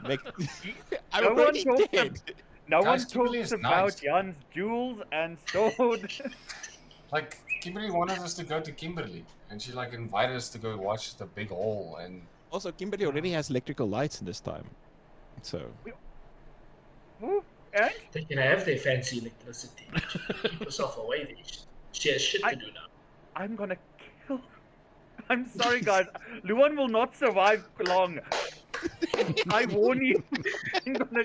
Make, I'm No one already talks dead. No one Guys, Kimberly talks is about nice. Jan's jewels and sword. Like Kimberly wanted us to go to Kimberly, and she like invited us to go watch the big hole. And Also, Kimberly already has electrical lights in this time, so Who? And They can have their fancy electricity. Keep yourself away. There. She has shit to do now. I'm gonna kill. I'm sorry, guys. Luan will not survive long. I warn you. I'm gonna.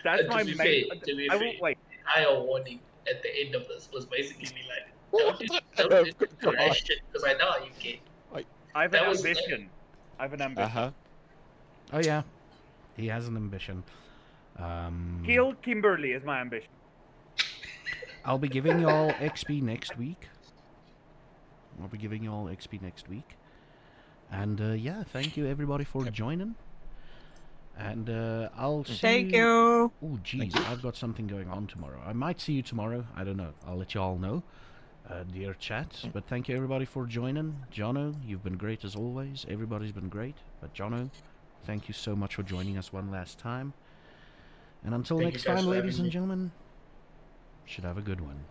That's To my be main. fair, to be I fair. will wait. Entire warning at the end of this was basically me like, What? don't do that shit because I know how you get. I have That an was- ambition. I have an ambition. Oh yeah, he has an ambition. Kill Kimberly is my ambition. I'll be giving y'all XP next week. And yeah, thank you everybody for joining. And I'll see Thank you. Oh, geez, I've got something going on tomorrow. I might see you tomorrow. I don't know. I'll let you all know, dear chat. But thank you everybody for joining. Jono, you've been great as always. Everybody's been great. But Jono, thank you so much for joining us one last time. And until Thank you next guys time, for ladies having and me. gentlemen, should have a good one.